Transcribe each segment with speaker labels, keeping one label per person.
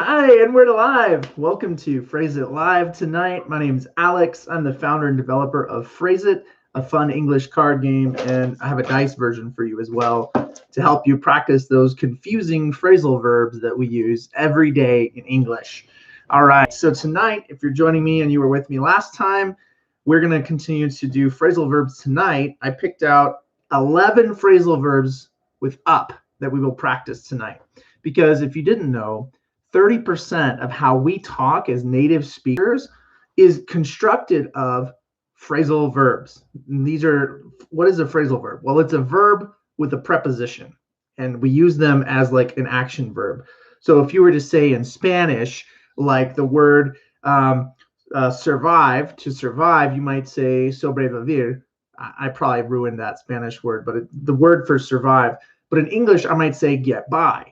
Speaker 1: Hi, and we're live. Welcome to Phrase It Live tonight. My name's Alex. I'm the founder and developer of Phrase It, a fun English card game, and I have a dice version for you as well to help you practice those confusing phrasal verbs that we use every day in English. All right, so tonight, if you're joining me and you were with me last time, we're going to continue to do phrasal verbs tonight. I picked out 11 phrasal verbs with up that we will practice tonight. Because if you didn't know, 30% of how we talk as native speakers is constructed of phrasal verbs. And what is a phrasal verb? Well, it's a verb with a preposition, and we use them as like an action verb. So if you were to say in Spanish, like the word survive, to survive, you might say sobrevivir. I probably ruined that Spanish word, but the word for survive. But in English, I might say get by.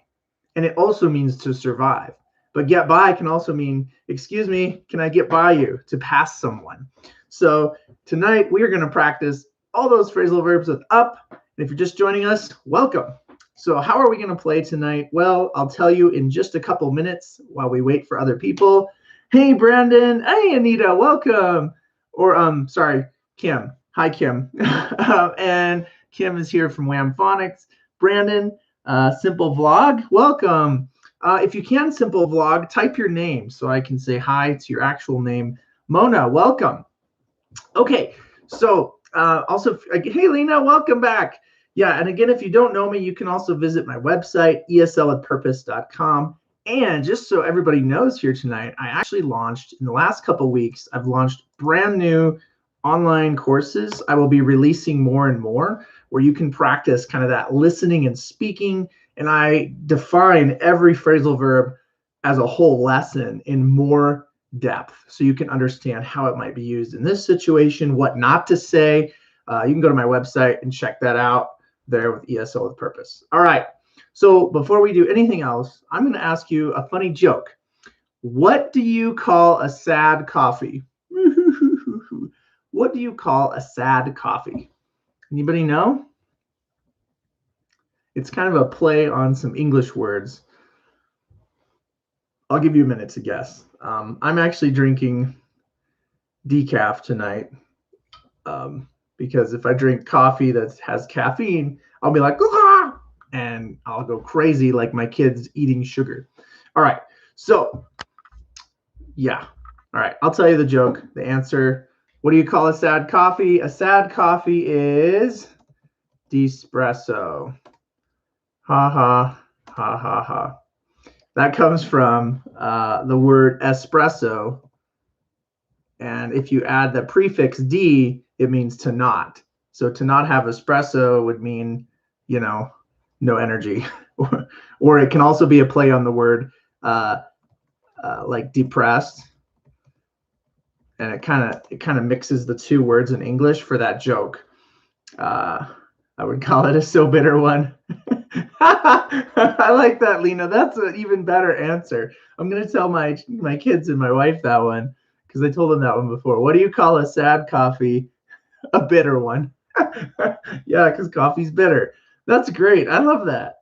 Speaker 1: And it also means to survive. But get by can also mean, excuse me, can I get by you? To pass someone. So tonight we are going to practice all those phrasal verbs with up. And if you're just joining us, welcome. So how are we going to play tonight? Well, I'll tell you in just a couple minutes while we wait for other people. Hey, Brandon. Hey, Anita. Welcome. Or, sorry, Kim. Hi, Kim. And Kim is here from Wham Phonics. Brandon, Simple Vlog, welcome. If you can, Simple Vlog, type your name so I can say hi to your actual name. Mona, welcome. Okay, so also, hey, Lena, welcome back. Yeah, and again, if you don't know me, you can also visit my website, eslwithpurpose.com. And just so everybody knows here tonight, I actually launched, in the last couple of weeks, I've launched brand new online courses. I will be releasing more and more where you can practice kind of that listening and speaking. And I define every phrasal verb as a whole lesson in more depth so you can understand how it might be used in this situation, what not to say. You can go to my website and check that out there with ESL With Purpose. All right. So before we do anything else, I'm going to ask you a funny joke. What do you call a sad coffee? What do you call a sad coffee? Anybody know? It's kind of a play on some English words. I'll give you a minute to guess. I'm actually drinking decaf tonight because if I drink coffee that has caffeine, I'll be like, ah! And I'll go crazy like my kids eating sugar. All right. So, yeah. All right. I'll tell you the joke, the answer. What do you call a sad coffee? A sad coffee is espresso. Ha ha ha ha ha. That comes from the word espresso. And if you add the prefix D, it means to not. So to not have espresso would mean, no energy. Or it can also be a play on the word like depressed. And it kind of mixes the two words in English for that joke. I would call it a so bitter one. I like that, Lena. That's an even better answer. I'm going to tell my kids and my wife that one because I told them that one before. What do you call a sad coffee? A bitter one. Yeah, because coffee's bitter. That's great. I love that.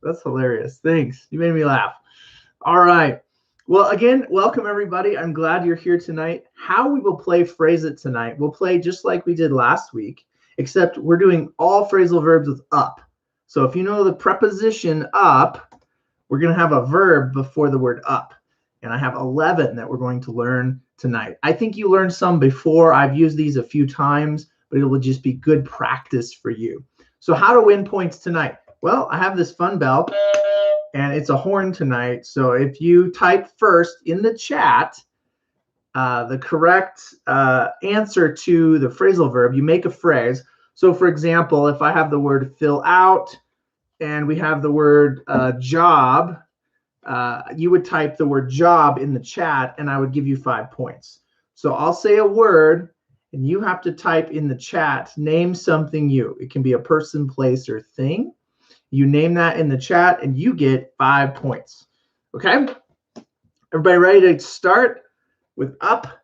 Speaker 1: That's hilarious. Thanks. You made me laugh. All right. Well, again, welcome, everybody. I'm glad you're here tonight. How we will play Phrase It tonight, we'll play just like we did last week, except we're doing all phrasal verbs with up. So if you know the preposition up, we're going to have a verb before the word up. And I have 11 that we're going to learn tonight. I think you learned some before. I've used these a few times, but it will just be good practice for you. So how to win points tonight? Well, I have this fun bell, and it's a horn tonight. So if you type first in the chat the correct answer to the phrasal verb, you make a phrase. So for example, if I have the word fill out and we have the word job, you would type the word job in the chat and I would give you 5 points. So I'll say a word and you have to type in the chat, name something you. It can be a person, place, or thing. You name that in the chat and you get 5 points. Okay? Everybody ready to start with up?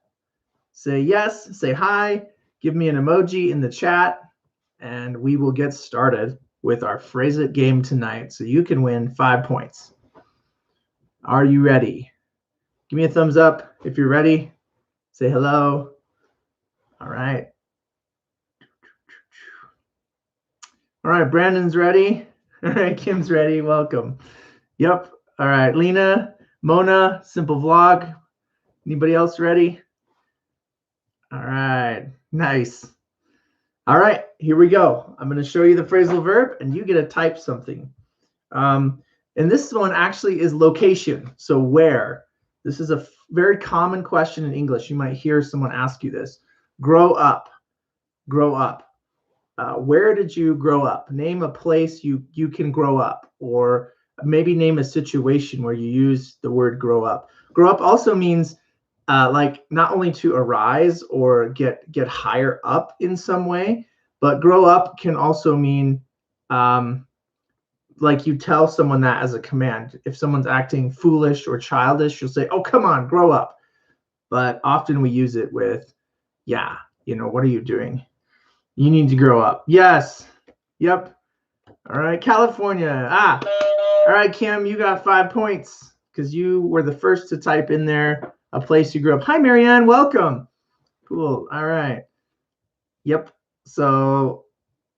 Speaker 1: Say yes, say hi, give me an emoji in the chat, and we will get started with our Phrase It game tonight so you can win 5 points. Are you ready? Give me a thumbs up if you're ready. Say hello. All right. All right, Brandon's ready. All right, Kim's ready. Welcome. Yep. All right, Lena, Mona, Simple Vlog. Anybody else ready? All right, nice. All right, here we go. I'm going to show you the phrasal verb, and you get to type something. And this one actually is location. So where? This is a very common question in English. You might hear someone ask you this. Grow up. Grow up. Where did you grow up? Name a place you can grow up, or maybe name a situation where you use the word grow up. Grow up also means like not only to arise or get higher up in some way, but grow up can also mean like you tell someone that as a command. If someone's acting foolish or childish, you'll say, "Oh, come on, grow up." But often we use it with, yeah, what are you doing? You need to grow up. Yes. Yep. All right, California. All right, Kim, you got 5 points because you were the first to type in there a place you grew up. Hi, Marianne. Welcome. Cool. All right. Yep. So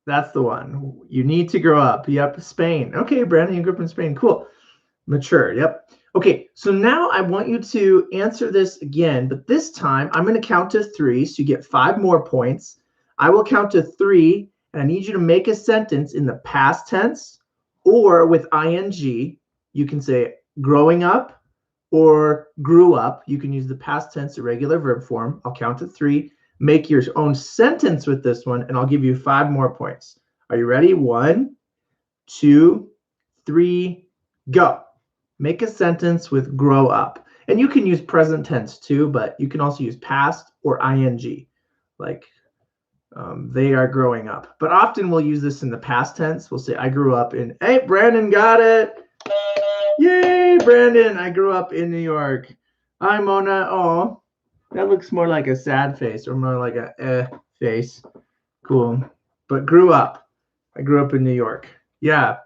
Speaker 1: that's the one. You need to grow up. Yep. Spain. Okay, Brandon, you grew up in Spain. Cool. Mature. Yep. Okay, so now I want you to answer this again, but this time I'm going to count to 3, so you get 5 more points. I will count to 3, and I need you to make a sentence in the past tense or with ing. You can say growing up or grew up. You can use the past tense, irregular verb form. I'll count to 3. Make your own sentence with this one, and I'll give you 5 more points. Are you ready? 1, 2, 3, go. Make a sentence with grow up. And you can use present tense too, but you can also use past or ing, like they are growing up. But often we'll use this in the past tense. We'll say, I grew up in, hey, Brandon got it. Yay, Brandon, I grew up in New York. Hi, Mona. Oh, that looks more like a sad face or more like a face. Cool. But grew up. I grew up in New York. Yeah.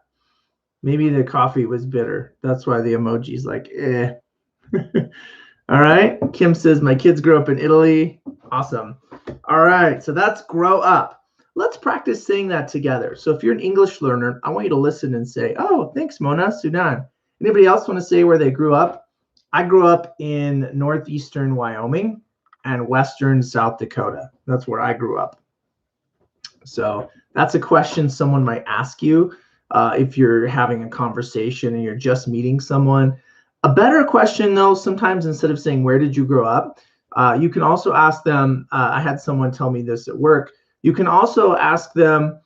Speaker 1: Maybe the coffee was bitter. That's why the emoji's like, eh. All right. Kim says, my kids grew up in Italy. Awesome. All right. So that's grow up. Let's practice saying that together. So if you're an English learner, I want you to listen and say, oh, thanks, Mona, Sudan. Anybody else want to say where they grew up? I grew up in northeastern Wyoming and western South Dakota. That's where I grew up. So that's a question someone might ask you. If you're having a conversation and you're just meeting someone. A better question, though, sometimes instead of saying, where did you grow up? You can also ask them, I had someone tell me this at work. You can also ask them,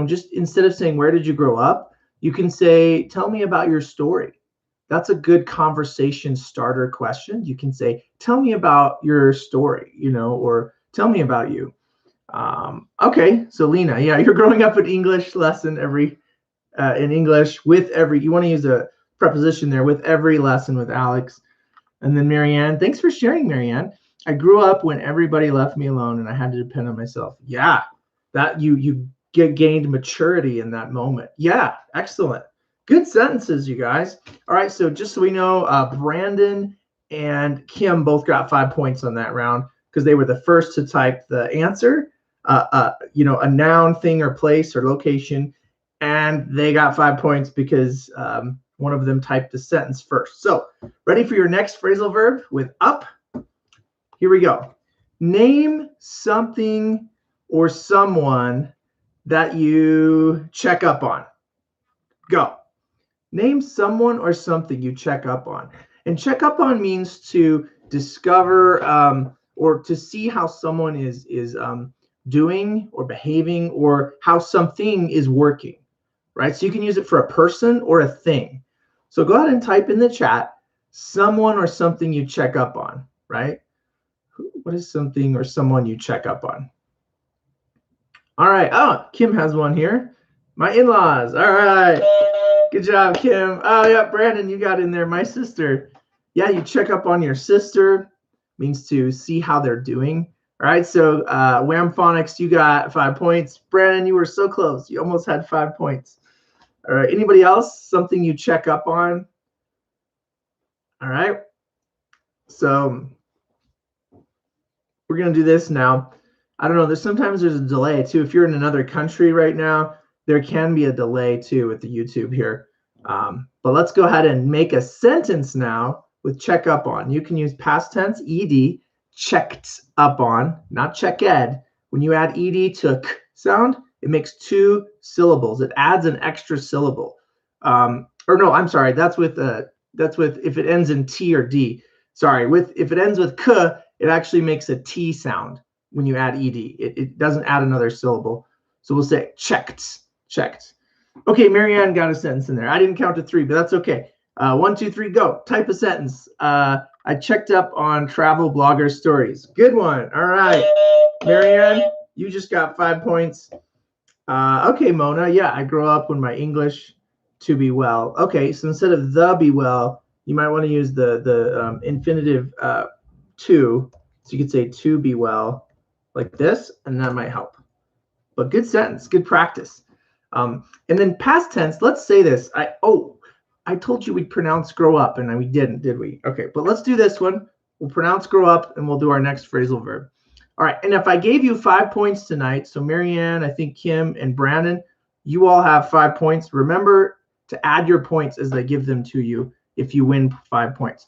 Speaker 1: just instead of saying, where did you grow up? You can say, tell me about your story. That's a good conversation starter question. You can say, tell me about your story, or tell me about you. Okay, so Lena, yeah, you're growing up an English lesson in English with every, you want to use a preposition there, with every lesson with Alex. And then Marianne, thanks for sharing, Marianne. I grew up when everybody left me alone and I had to depend on myself. Yeah, that you gained maturity in that moment. Yeah, excellent. Good sentences, you guys. All right, so just so we know, Brandon and Kim both got 5 points on that round because they were the first to type the answer, a noun, thing, or place or location, and they got 5 points because one of them typed the sentence first. So, ready for your next phrasal verb with up? Here we go. Name something or someone that you check up on. Go. Name someone or something you check up on. And check up on means to discover or to see how someone is doing or behaving or how something is working, right? So you can use it for a person or a thing. So go ahead and type in the chat, someone or something you check up on, right? What is something or someone you check up on? All right. Oh, Kim has one here. My in-laws. All right. Good job, Kim. Oh, yeah, Brandon, you got in there. My sister. Yeah, you check up on your sister. Means to see how they're doing. All right, so Wham Phonics, you got 5 points. Brandon, you were so close. You almost had 5 points. All right, anybody else? Something you check up on? All right. So we're going to do this now. I don't know. Sometimes there's a delay too. If you're in another country right now, there can be a delay too with the YouTube here. But let's go ahead and make a sentence now with check up on. You can use past tense, ed, checked up on, not checked. When you add ed to a k sound, it makes 2 syllables. It adds an extra syllable. Or no, I'm sorry. That's with if it ends in t or d. Sorry, if it ends with k, it actually makes a t sound when you add ed. It doesn't add another syllable. So we'll say checked. Okay, Marianne got a sentence in there. I didn't count to 3, but that's okay. 1, 2, 3, go. Type a sentence. I checked up on travel blogger stories. Good one. All right. Marianne, you just got 5 points. Okay, Mona. Yeah, I grew up when my English to be well. Okay, so instead of the be well, you might want to use the infinitive to. So you could say to be well like this, and that might help. But good sentence, good practice. And then past tense, let's say this. I told you we'd pronounce grow up, and we didn't, did we? Okay, but let's do this one. We'll pronounce grow up, and we'll do our next phrasal verb. All right, and if I gave you 5 points tonight, so Marianne, I think Kim, and Brandon, you all have 5 points. Remember to add your points as I give them to you if you win 5 points.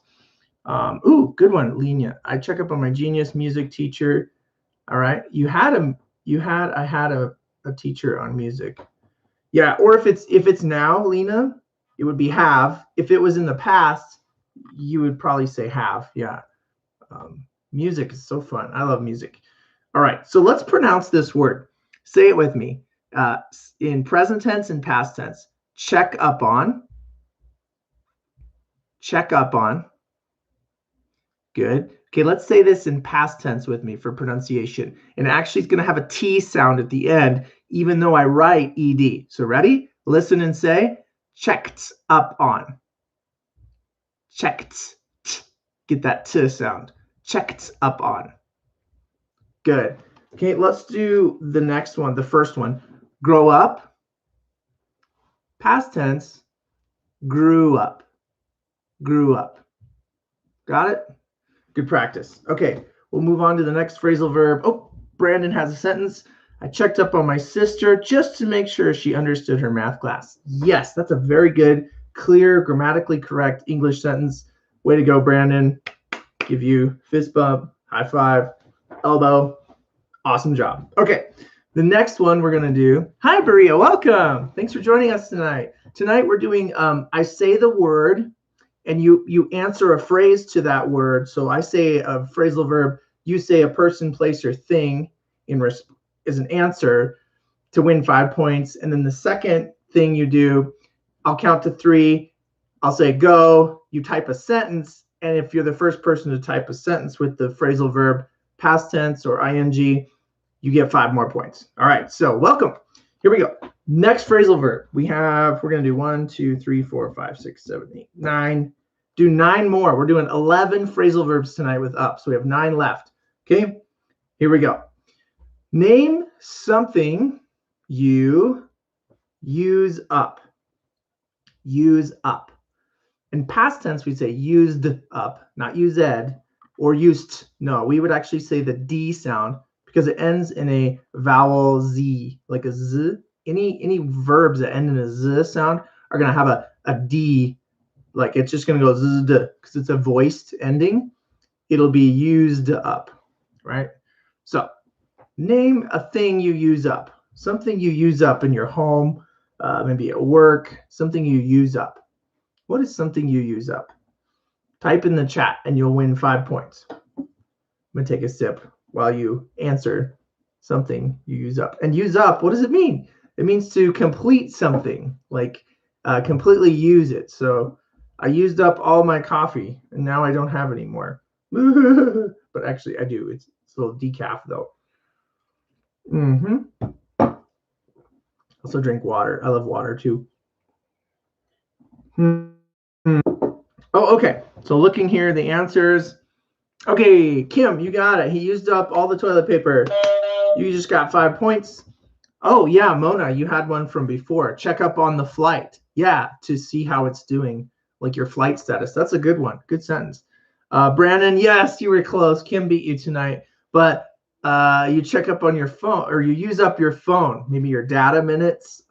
Speaker 1: Ooh, good one, Lena. I check up on my genius music teacher. All right, I had a teacher on music. Yeah, or if it's now, Lena, it would be have. If it was in the past, you would probably say have. Yeah. Music is so fun. I love music. All right, so let's pronounce this word. Say it with me. In present tense and past tense. Check up on. Check up on. Good. Okay, let's say this in past tense with me for pronunciation. And actually, it's going to have a T sound at the end, even though I write ED. So ready? Listen and say, checked up on. Checked. Get that T sound. Checked up on. Good. Okay, let's do the next one, the first one. Grow up. Past tense. Grew up. Grew up. Got it? Good practice. Okay, we'll move on to the next phrasal verb. Oh, Brandon has a sentence. I checked up on my sister just to make sure she understood her math class. Yes, that's a very good, clear, grammatically correct English sentence. Way to go, Brandon. Give you fist bump, high five, elbow. Awesome job. Okay, the next one we're going to do. Hi, Berea. Welcome. Thanks for joining us tonight. Tonight we're doing I say the word, and you answer a phrase to that word. So I say a phrasal verb, you say a person, place, or thing as an answer to win 5 points. And then the second thing you do, I'll count to 3. I'll say go, you type a sentence. And if you're the first person to type a sentence with the phrasal verb, past tense or ing, you get 5 more points. All right, so welcome. Here we go. Next phrasal verb. We're going to do 1, 2, 3, 4, 5, 6, 7, 8, 9. Do 9 more. We're doing 11 phrasal verbs tonight with up. So we have 9 left. Okay, here we go. Name something you use up. Use up. In past tense, we'd say used up, not used or used. No, we would actually say the D sound because it ends in a vowel Z, like a Z. Any verbs that end in a Z sound are going to have a D, like it's just going to go Z because it's a voiced ending. It'll be used up, right? So name a thing you use up, something you use up in your home, maybe at work, something you use up. What is something you use up? Type in the chat and you'll win 5 points. I'm going to take a sip while you answer something you use up. And use up, what does it mean? It means to complete something, like completely use it. So I used up all my coffee and now I don't have any more. But actually I do. It's a little decaf though. Also drink water. I love water too. Oh, okay. So looking here, the answers. Okay, Kim, you got it. He used up all the toilet paper. You just got 5 points. Oh, yeah, Mona, you had one from before. Check up on the flight. Yeah, to see how it's doing like your flight status. That's a good one. Good sentence. Brandon, yes, you were close. Kim beat you tonight, but you check up on your phone, or you use up your phone, maybe your data minutes.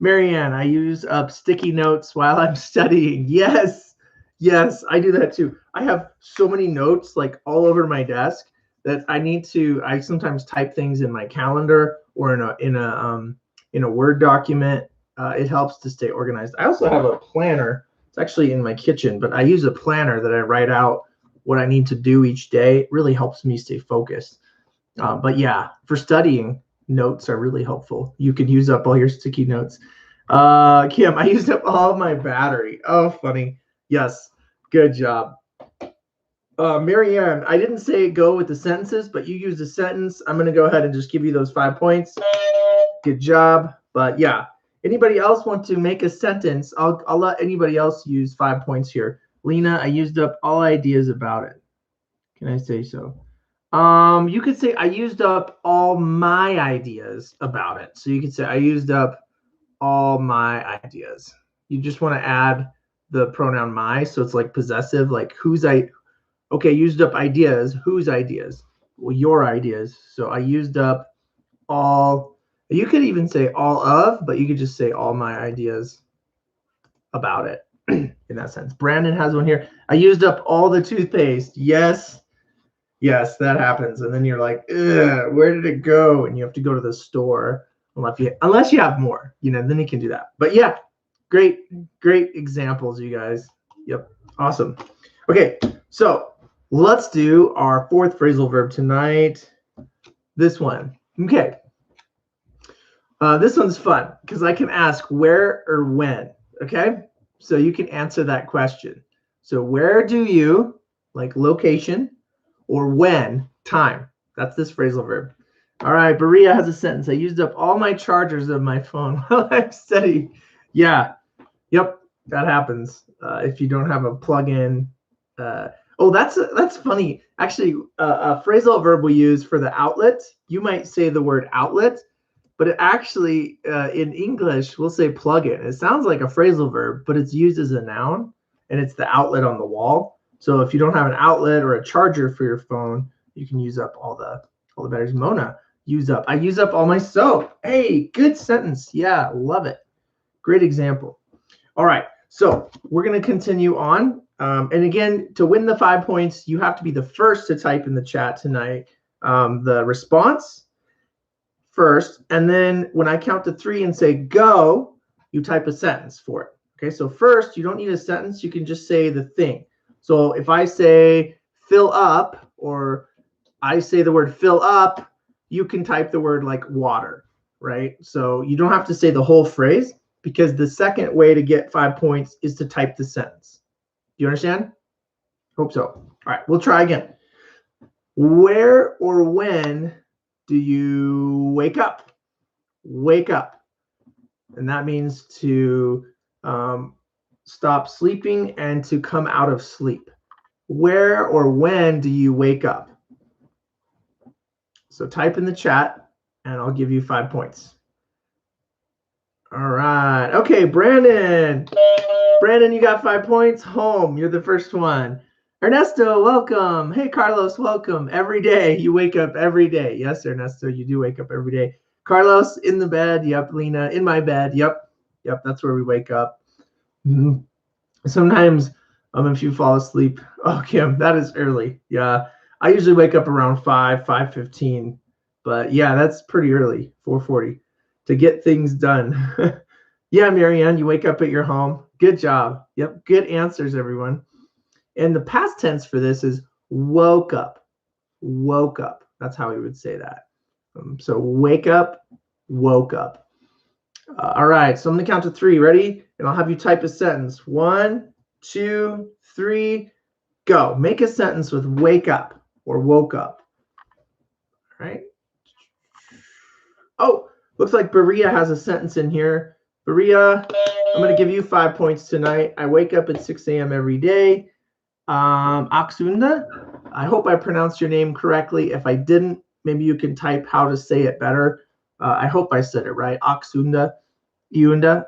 Speaker 1: Marianne, I use up sticky notes while I'm studying. Yes, yes, I do that too. I have so many notes like all over my desk that I sometimes type things in my calendar or in a Word document. It helps to stay organized. I also have a planner. It's actually in my kitchen, but I use a planner that I write out what I need to do each day. It really helps me stay focused. But yeah, for studying, notes are really helpful. You can use up all your sticky notes. Kim, I used up all of my battery. Oh, funny. Yes, good job. Marianne, I didn't say go with the sentences, but you used a sentence. I'm going to go ahead and just give you those 5 points. Good job. But yeah, anybody else want to make a sentence? I'll let anybody else use 5 points here. Lena, I used up all ideas about it. Can I say so? You could say I used up all my ideas about it. So you could say I used up all my ideas. You just want to add the pronoun my, so it's like possessive, like okay, used up ideas. Whose ideas? Well, your ideas. So I used up all. You could even say all of, but you could just say all my ideas about it in that sense. Brandon has one here. I used up all the toothpaste. Yes. Yes, that happens. And then you're like, where did it go? And you have to go to the store unless you have more, then you can do that. But yeah, great examples, you guys. Yep. Awesome. Okay, so let's do our fourth phrasal verb tonight. This one. Okay. This one's fun because I can ask where or when. Okay. So you can answer that question. So where do you, like location, or when, time. That's this phrasal verb. All right, Berea has a sentence. I used up all my chargers of my phone while I'm studying. Yeah, yep, that happens if you don't have a plug-in. That's funny. Actually, a phrasal verb we use for the outlet, you might say the word outlet, but it actually, in English, we'll say plug-in. It sounds like a phrasal verb, but it's used as a noun, and it's the outlet on the wall. So if you don't have an outlet or a charger for your phone, you can use up all the batteries. Mona, I use up all my soap. Hey, good sentence. Yeah, love it. Great example. All right, so we're going to continue on. And again, to win the 5 points, you have to be the first to type in the chat tonight the response first. And then when I count to 3 and say go, you type a sentence for it. Okay, so first, you don't need a sentence. You can just say the thing. So if I say fill up, or I say the word fill up, you can type the word like water, right? So you don't have to say the whole phrase, because the second way to get 5 points is to type the sentence. Do you understand? Hope so. All right, we'll try again. Where or when do you wake up? Wake up. And that means to stop sleeping and to come out of sleep. Where or when do you wake up? So type in the chat and I'll give you 5 points. All right. Okay, Brandon. Brandon, you got 5 points. Home. You're the first one. Ernesto, welcome. Hey, Carlos, welcome. Every day. You wake up every day. Yes, Ernesto, you do wake up every day. Carlos, in the bed. Yep. Lena, in my bed. Yep. Yep, that's where we wake up. Sometimes if you fall asleep. Oh, Kim, that is early. Yeah. I usually wake up around 5:15. But yeah, that's pretty early, 4:40, to get things done. Yeah, Marianne, you wake up at your home. Good job. Yep, good answers, everyone. And the past tense for this is woke up. Woke up. That's how we would say that. So wake up, woke up. All right, so I'm going to count to 3. Ready? And I'll have you type a sentence. 1, 2, 3, go. Make a sentence with wake up or woke up. All right. Oh, looks like Berea has a sentence in here. Berea, I'm going to give you 5 points tonight. I wake up at 6 a.m. every day. Aksunda, I hope I pronounced your name correctly. If I didn't, maybe you can type how to say it better. I hope I said it right. Aksunda, Yunda,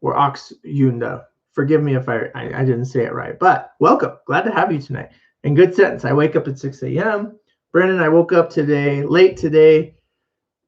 Speaker 1: or Oxyunda Forgive me if I didn't say it right, but welcome. Glad to have you tonight. And good sentence. I wake up at 6 a.m. Brandon, I woke up late today.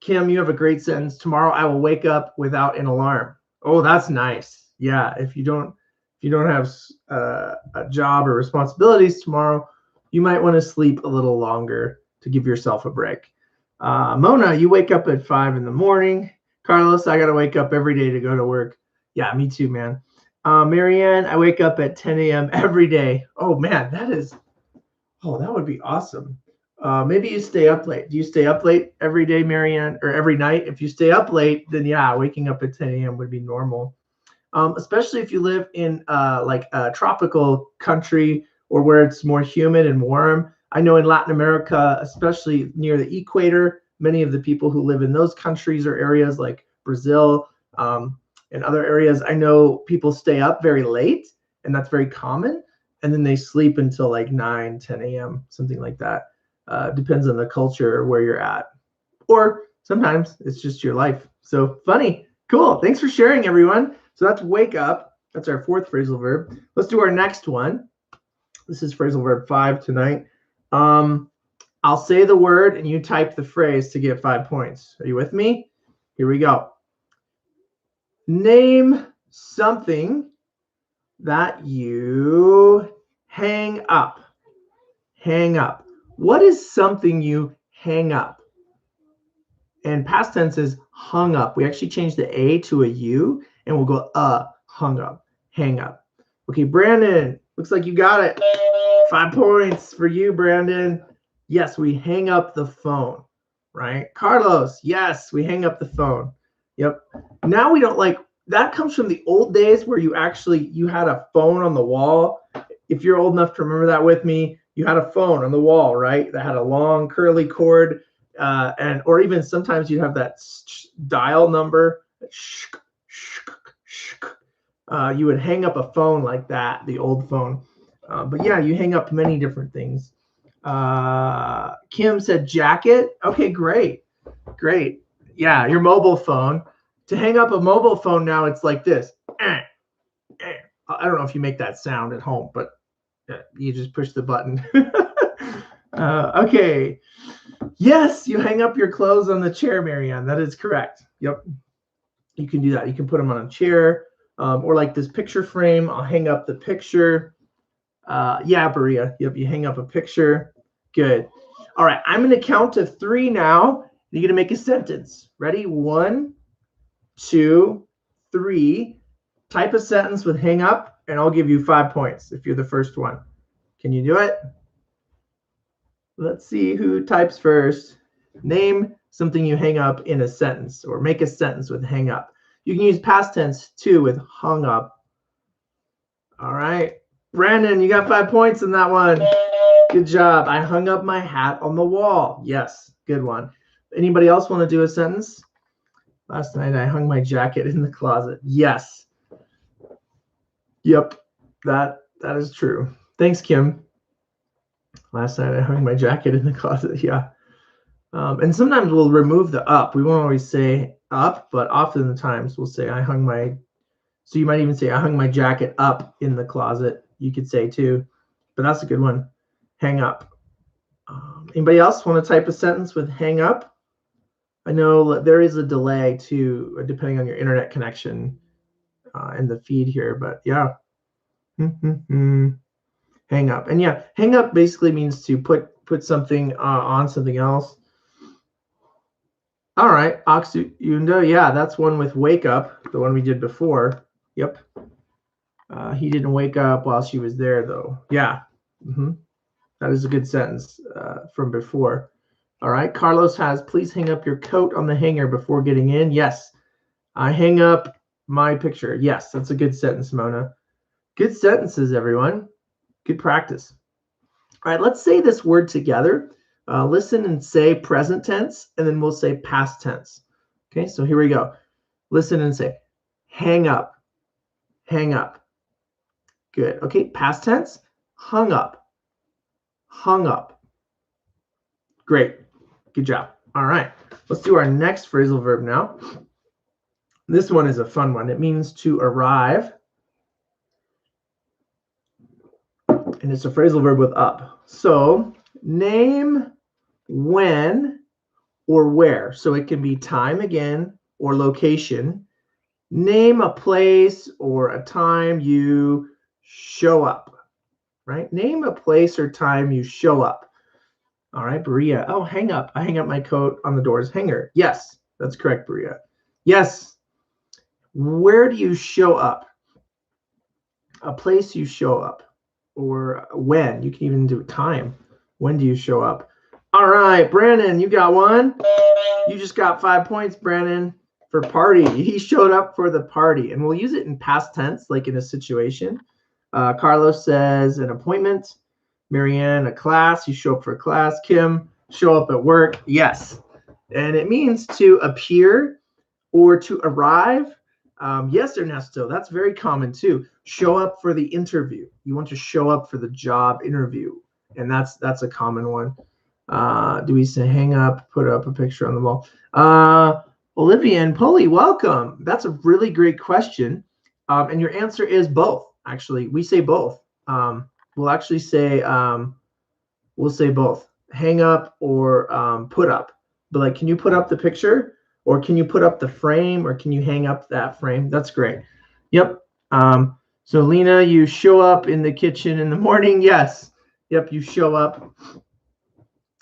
Speaker 1: Kim, you have a great sentence. Tomorrow I will wake up without an alarm. Oh, that's nice. Yeah, if you don't have a job or responsibilities tomorrow, you might want to sleep a little longer to give yourself a break. Mona, you wake up at 5 in the morning. Carlos, I got to wake up every day to go to work. Yeah, me too, man. Marianne, I wake up at 10 a.m. every day. Oh, man, that would be awesome. Maybe you stay up late. Do you stay up late every day, Marianne, or every night? If you stay up late, then yeah, waking up at 10 a.m. would be normal. Especially if you live in like a tropical country or where it's more humid and warm. I know in Latin America, especially near the equator, many of the people who live in those countries or areas like Brazil and other areas, I know people stay up very late, and that's very common. And then they sleep until like 9, 10 a.m., something like that. Depends on the culture where you're at. Or sometimes it's just your life. So funny. Cool. Thanks for sharing, everyone. So that's wake up. That's our fourth phrasal verb. Let's do our next one. This is phrasal verb 5 tonight. I'll say the word and you type the phrase to get 5 points. Are you with me? Here we go. Name something that you hang up. Hang up. What is something you hang up? And past tense is hung up. We actually changed the A to a U, and we'll go hung up, hang up. Okay, Brandon, looks like you got it. 5 points for you, Brandon. Yes, we hang up the phone, right? Carlos, yes, we hang up the phone. Yep. Now we don't like, that comes from the old days where you had a phone on the wall. If you're old enough to remember that with me, you had a phone on the wall, right? That had a long curly cord, or even sometimes you'd have that dial number. You would hang up a phone like that, the old phone. But yeah, you hang up many different things. Kim said jacket. Okay, great. Yeah, your mobile phone. To hang up a mobile phone now, it's like this. I don't know if you make that sound at home, but you just push the button. Okay. Yes, you hang up your clothes on the chair, Marianne. That is correct. Yep. You can do that. You can put them on a chair, or like this picture frame. I'll hang up the picture. Yeah, Berea. Yep, you hang up a picture. Good. All right, I'm going to count to 3 now. You're going to make a sentence. Ready? 1, 2, 3. Type a sentence with hang up, and I'll give you 5 points if you're the first one. Can you do it? Let's see who types first. Name something you hang up in a sentence, or make a sentence with hang up. You can use past tense too with hung up. All right. Brandon, you got 5 points in that one. Good job. I hung up my hat on the wall. Yes, good one. Anybody else want to do a sentence? Last night I hung my jacket in the closet. Yes. Yep, that is true. Thanks, Kim. Last night I hung my jacket in the closet. Yeah. And sometimes we'll remove the up. We won't always say up, but often the times we'll say so you might even say I hung my jacket up in the closet. You could say too, but that's a good one. Hang up. Anybody else want to type a sentence with hang up? I know there is a delay too, depending on your internet connection and the feed here, but yeah. Hang up. And yeah, hang up basically means to put something on something else. All right, Oxyunda, yeah, that's one with wake up, the one we did before. Yep. He didn't wake up while she was there, though. Yeah. That is a good sentence from before. All right, Carlos has, please hang up your coat on the hanger before getting in. Yes. I hang up my picture. Yes, that's a good sentence, Mona. Good sentences, everyone. Good practice. All right, let's say this word together. Listen and say present tense, and then we'll say past tense. Okay, so here we go. Listen and say, hang up, hang up. Good. Okay, past tense, hung up, hung up. Great. Good job. All right, let's do our next phrasal verb now. This one is a fun one. It means to arrive, And it's a phrasal verb with up. So name when or where. So it can be time again or location. Name a place or a time you show up, right? Name a place or time you show up. All right, Berea. Oh, hang up. I hang up my coat on the door's hanger. Yes, that's correct, Berea. Yes. Where do you show up? A place you show up. Or when. You can even do time. When do you show up? All right, Brandon, you got one. You just got 5 points, Brandon, for party. He showed up for the party. And we'll use it in past tense, like in a situation. Carlos says an appointment. Marianne, a class. You show up for a class. Kim, show up at work. Yes. And it means to appear or to arrive. Yes, Ernesto, that's very common too. Show up for the interview. You want to show up for the job interview. And that's a common one. Do we say hang up, put up a picture on the wall? Olivia and Polly, welcome. That's a really great question. And your answer is both. Actually, we say both. We'll actually say we'll say both. Hang up or put up. But like, can you put up the picture? Or can you put up the frame? Or can you hang up that frame? That's great. Yep. So Lena, you show up in the kitchen in the morning. Yes. Yep, you show up.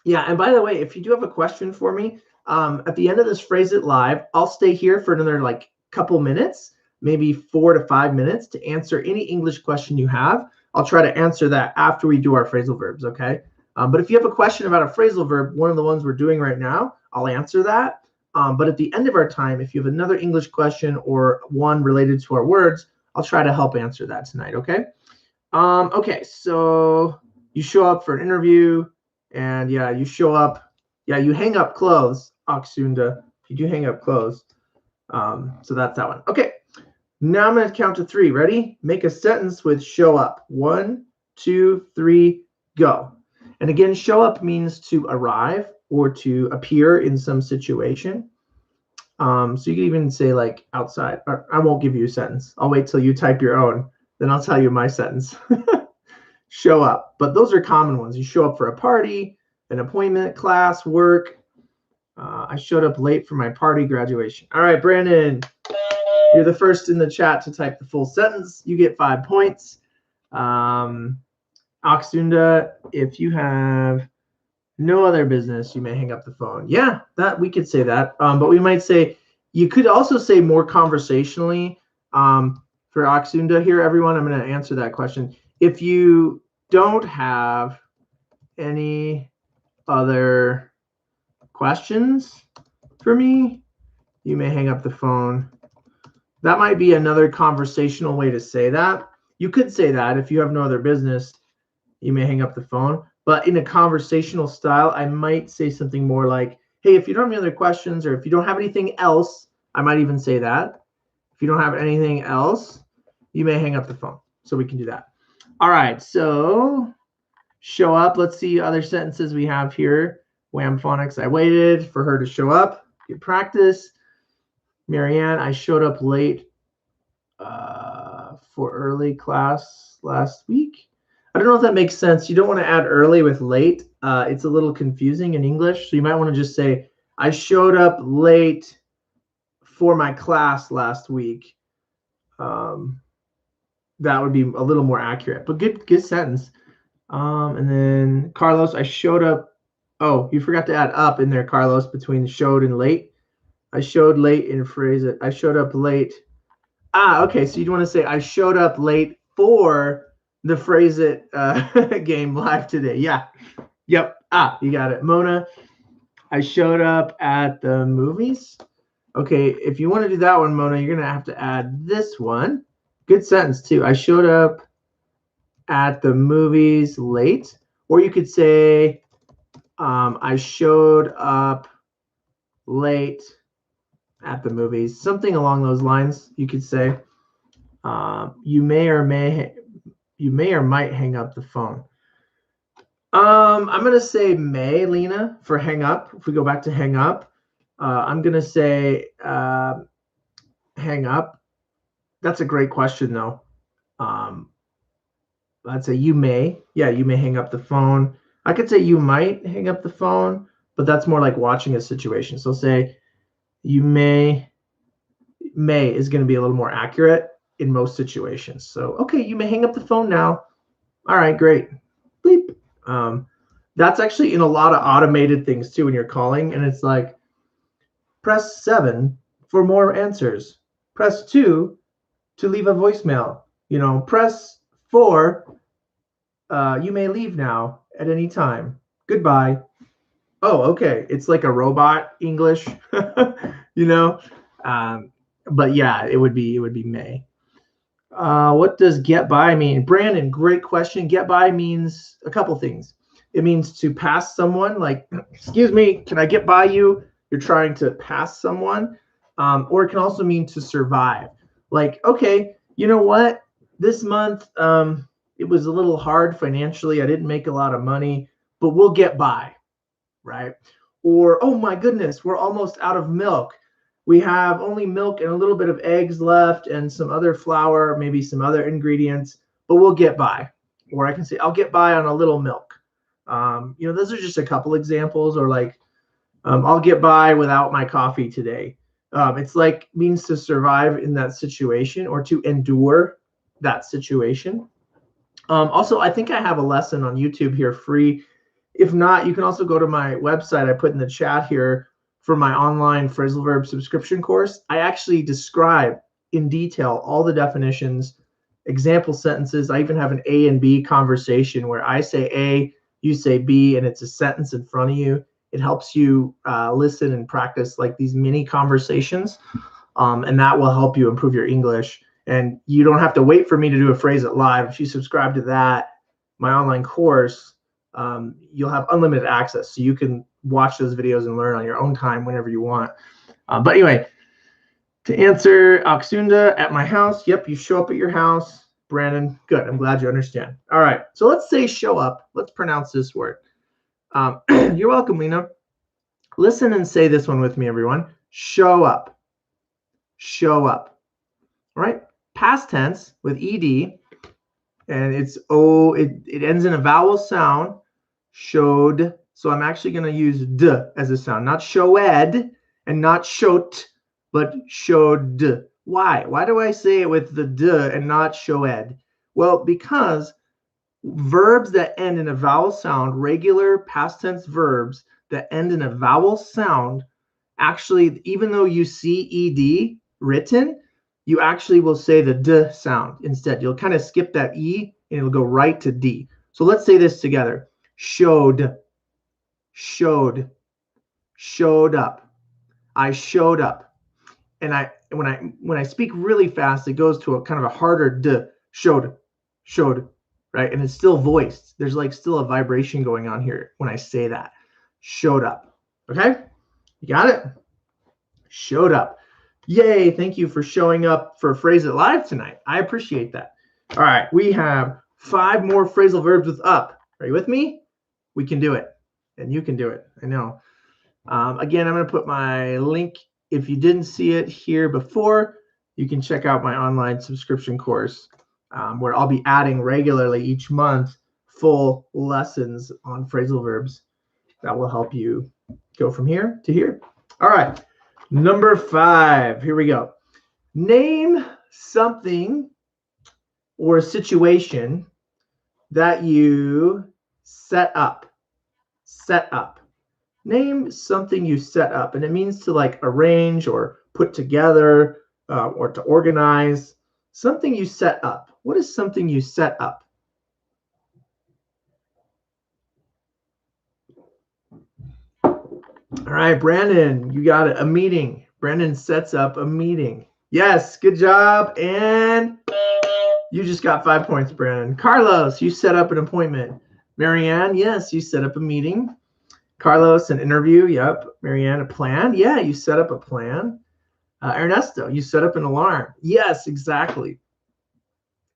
Speaker 1: Yeah, and by the way, if you do have a question for me, at the end of this Phrase It Live, I'll stay here for another like couple minutes, maybe 4 to 5 minutes to answer any English question you have. I'll try to answer that after we do our phrasal verbs, okay? But if you have a question about a phrasal verb, one of the ones we're doing right now, I'll answer that. But at the end of our time, if you have another English question or one related to our words, I'll try to help answer that tonight, okay? Okay, so you show up for an interview, and yeah, you show up. Yeah, you hang up clothes, Aksunda. You do hang up clothes. So that's that one. Okay, now I'm going to count to 3. Ready? Make a sentence with show up. 1, 2, 3, go. And again, show up means to arrive or to appear in some situation. So you can even say like outside. I won't give you a sentence. I'll wait till you type your own. Then I'll tell you my sentence. Show up. But those are common ones. You show up for a party, an appointment, class, work. I showed up late for my party graduation. All right, Brandon, you're the first in the chat to type the full sentence. You get 5 points. Aksunda, if you have no other business, you may hang up the phone. Yeah, that we could say that. But we might say, you could also say more conversationally. For Aksunda here, everyone, I'm going to answer that question. If you don't have any other questions for me, you may hang up the phone. That might be another conversational way to say that. You could say that if you have no other business, you may hang up the phone. But in a conversational style, I might say something more like, hey, if you don't have any other questions, or if you don't have anything else, I might even say that. If you don't have anything else, you may hang up the phone. So we can do that. All right, so show up. Let's see other sentences we have here. Wham phonics, I waited for her to show up. Good practice. Marianne, I showed up late for early class last week. I don't know if that makes sense. You don't want to add early with late. It's a little confusing in English. So you might want to just say, I showed up late for my class last week. That would be a little more accurate, but good sentence. And then Carlos, I showed up. Oh, you forgot to add up in there, Carlos, between showed and late. I showed late in phrase it. I showed up late. Okay. So you want to say I showed up late for the Phrase It game live today. Yeah. Yep. You got it. Mona, I showed up at the movies. Okay. If you want to do that one, Mona, you're going to have to add this one. Good sentence too. I showed up at the movies late. Or you could say, I showed up late at the movies. Something along those lines, you could say. You may or might hang up the phone. I'm going to say may, Lena, for hang up. If we go back to hang up, I'm going to say hang up. That's a great question, though. I'd say you may. Yeah, you may hang up the phone. I could say you might hang up the phone, but that's more like watching a situation. So say you may is going to be a little more accurate in most situations. So, okay, you may hang up the phone now. All right, great. Bleep. That's actually in a lot of automated things too when you're calling, and it's like, press 7 for more answers. Press 2 to leave a voicemail. Press 4. You may leave now at any time. Goodbye. Oh, okay. It's like a robot English, you know. But yeah, it would be may. What does get by mean? Brandon, great question. Get by means a couple things. It means to pass someone, like, excuse me, can I get by you? You're trying to pass someone. Or it can also mean to survive. Like, okay, you know what? This month, it was a little hard financially. I didn't make a lot of money, but we'll get by, right? Or, oh my goodness, we're almost out of milk. We have only milk and a little bit of eggs left and some other flour, maybe some other ingredients, but we'll get by. Or I can say, I'll get by on a little milk. Those are just a couple examples. Or like, I'll get by without my coffee today. It's like means to survive in that situation or to endure that situation. Also, I think I have a lesson on YouTube here free. If not, you can also go to my website. I put in the chat here for my online phrasal verb subscription course. I actually describe in detail all the definitions, example sentences. I even have an A and B conversation where I say A, you say B, and it's a sentence in front of you. It helps you listen and practice like these mini conversations, and that will help you improve your English. And you don't have to wait for me to do a Phrase It Live. If you subscribe to that, my online course, you'll have unlimited access. So you can watch those videos and learn on your own time whenever you want. But anyway, to answer Aksunda, at my house. Yep, you show up at your house. Brandon, good. I'm glad you understand. All right, so let's say show up. Let's pronounce this word. You're welcome, Lena. Listen and say this one with me, everyone. Show up. Show up. All right, past tense with ed, and it's it ends in a vowel sound. Showed. So I'm actually going to use d as a sound, not showed and not showt, but showed. Why? Why do I say it with the d and not showed? Well, because verbs that end in a vowel sound, regular past tense verbs that end in a vowel sound, actually, even though you see ed written, you actually will say the d sound instead. You'll kind of skip that e and it'll go right to d. So let's say this together. Showed, showed, showed up. I showed up. And when I speak really fast, it goes to a kind of a harder d. Showed, showed, right? And it's still voiced. There's like still a vibration going on here when I say that. Showed up. Okay? You got it? Showed up. Yay, thank you for showing up for Phrase It Live tonight. I appreciate that. All right, we have 5 more phrasal verbs with up. Are you with me? We can do it, and you can do it. I know. Again, I'm going to put my link. If you didn't see it here before, you can check out my online subscription course where I'll be adding regularly each month full lessons on phrasal verbs that will help you go from here to here. All right, number 5. Here we go. Name something or a situation that you set up. Set up. Name something you set up, and it means to like arrange or put together or to organize. Something you set up. What is something you set up? All right, Brandon, you got it. A meeting. Brandon sets up a meeting. Yes, good job. And you just got 5 points, Brandon. Carlos, you set up an appointment. Marianne, yes, you set up a meeting. Carlos, an interview. Yep. Marianne, a plan. Yeah, you set up a plan. Ernesto, you set up an alarm. Yes, exactly.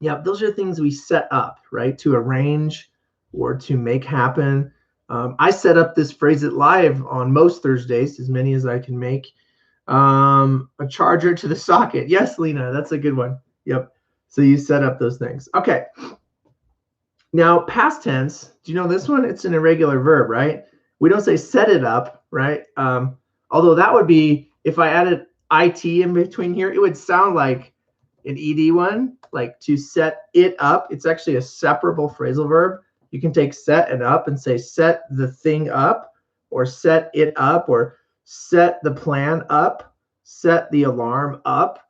Speaker 1: Yep, those are things we set up, right, to arrange or to make happen. I set up this Phrase It Live on most Thursdays, as many as I can make. A charger to the socket. Yes, Lena, that's a good one. Yep. So you set up those things. Okay. Now, past tense, do you know this one? It's an irregular verb, right? We don't say set it up, right? Although that would be, if I added it in between here, it would sound like an ed one, like to set it up. It's actually a separable phrasal verb. You can take set and up and say set the thing up, or set it up, or set the plan up, set the alarm up.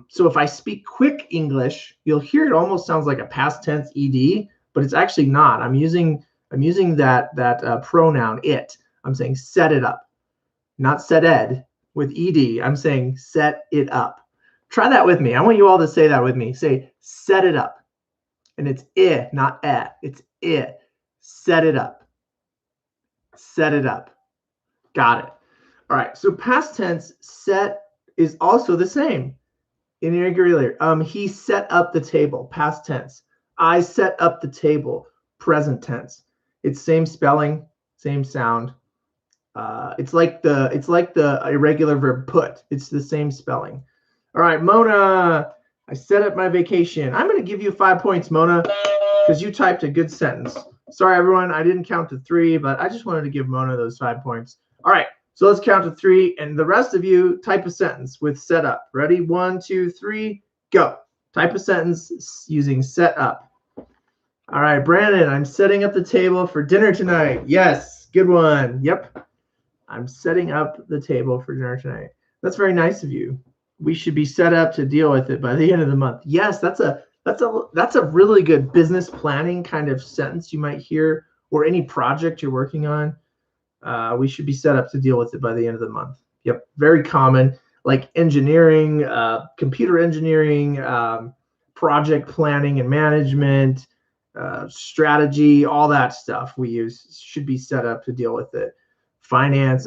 Speaker 1: So if I speak quick English, you'll hear it almost sounds like a past tense ed, but it's actually not. I'm using that pronoun it. I'm saying set it up, not set ed with ed. I'm saying set it up. Try that with me. I want you all to say that with me. Say set it up, and it's not It's Set it up. Set it up. Got it. All right. So past tense set is also the same. In irregular, he set up the table, past tense. I set up the table, present tense. It's same spelling, same sound. It's like the irregular verb put. It's the same spelling. All right, Mona, I set up my vacation. I'm going to give you 5 points, Mona, because you typed a good sentence. Sorry, everyone, I didn't count to 3, but I just wanted to give Mona those 5 points. All right. So let's count to 3, and the rest of you type a sentence with set up. Ready? 1, 2, 3, go. Type a sentence using set up. All right, Brandon, I'm setting up the table for dinner tonight. Yes, good one. Yep, I'm setting up the table for dinner tonight. That's very nice of you. We should be set up to deal with it by the end of the month. Yes, that's a really good business planning kind of sentence you might hear, or any project you're working on. We should be set up to deal with it by the end of the month. Yep, very common, like engineering, computer engineering, project planning and management, strategy, all that stuff we use should be set up to deal with it. Finance,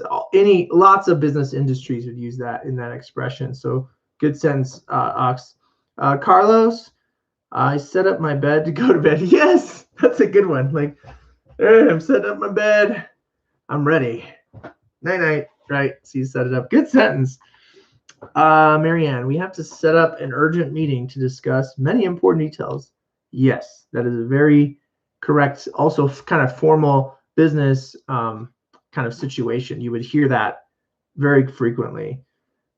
Speaker 1: lots of business industries would use that in that expression. So good sentence, Ox. Carlos, I set up my bed to go to bed. Yes, that's a good one. Like, hey, I'm setting up my bed. I'm ready. Night night. Right. So you set it up. Good sentence. Marianne, we have to set up an urgent meeting to discuss many important details. Yes, that is a very correct, also kind of formal business kind of situation. You would hear that very frequently.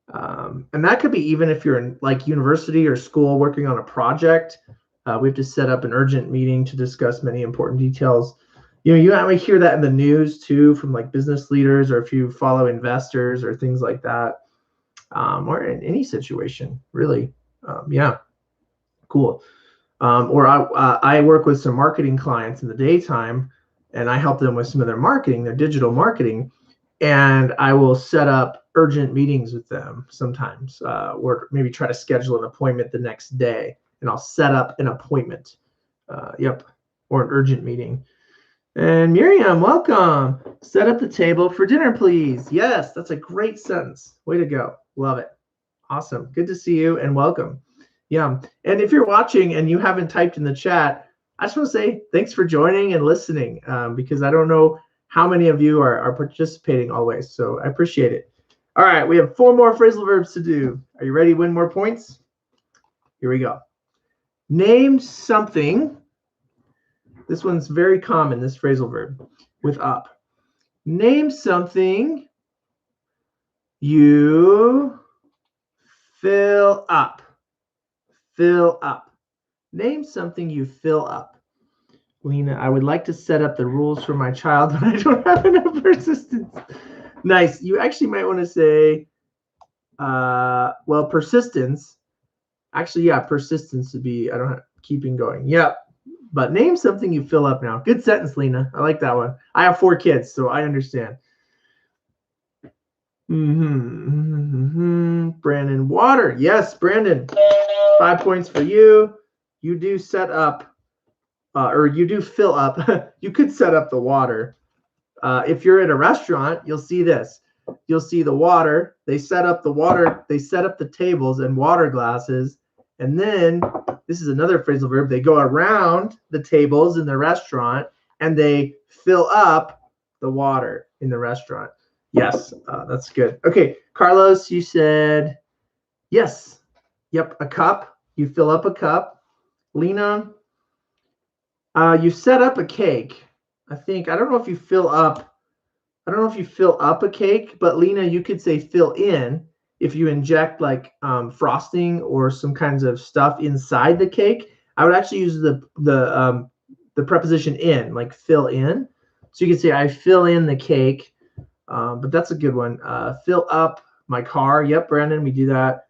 Speaker 1: And that could be even if you're in like university or school working on a project. We have to set up an urgent meeting to discuss many important details. You might hear that in the news too, from like business leaders, or if you follow investors or things like that, or in any situation, really. Yeah, cool. Or I work with some marketing clients in the daytime, and I help them with some of their marketing, their digital marketing, and I will set up urgent meetings with them sometimes, or maybe try to schedule an appointment the next day, and I'll set up an appointment. Yep, or an urgent meeting. And Miriam, welcome. Set up the table for dinner, please. Yes, that's a great sentence. Way to go. Love it. Awesome. Good to see you and welcome. Yeah. And if you're watching and you haven't typed in the chat, I just want to say thanks for joining and listening, because I don't know how many of you are participating always. So I appreciate it. All right. We have 4 more phrasal verbs to do. Are you ready to win more points? Here we go. Name something. This one's very common, this phrasal verb, with up. Name something you fill up. Fill up. Name something you fill up. Lena, I would like to set up the rules for my child, but I don't have enough persistence. Nice. You actually might want to say, well, persistence. Actually, yeah, persistence would be, I don't have keeping going. Yep. But name something you fill up now. Good sentence, Lena. I like that one. I have 4 kids, so I understand. Brandon, water. Yes, Brandon. 5 points for you. You do set up, or you do fill up. You could set up the water. If you're at a restaurant, you'll see this. You'll see the water. They set up the water. They set up the tables and water glasses. And then this is another phrasal verb. They go around the tables in the restaurant and they fill up the water in the restaurant. Yes, that's good. Okay, Carlos, you said yes. Yep, a cup. You fill up a cup. Lena, You set up a cake. I don't know if you fill up. I don't know if you fill up a cake, but Lena, you could say fill in if you inject like frosting or some kinds of stuff inside the cake. I would actually use the preposition in, like fill in. So you could say I fill in the cake, but that's a good one. Fill up my car. Yep, Brandon, we do that.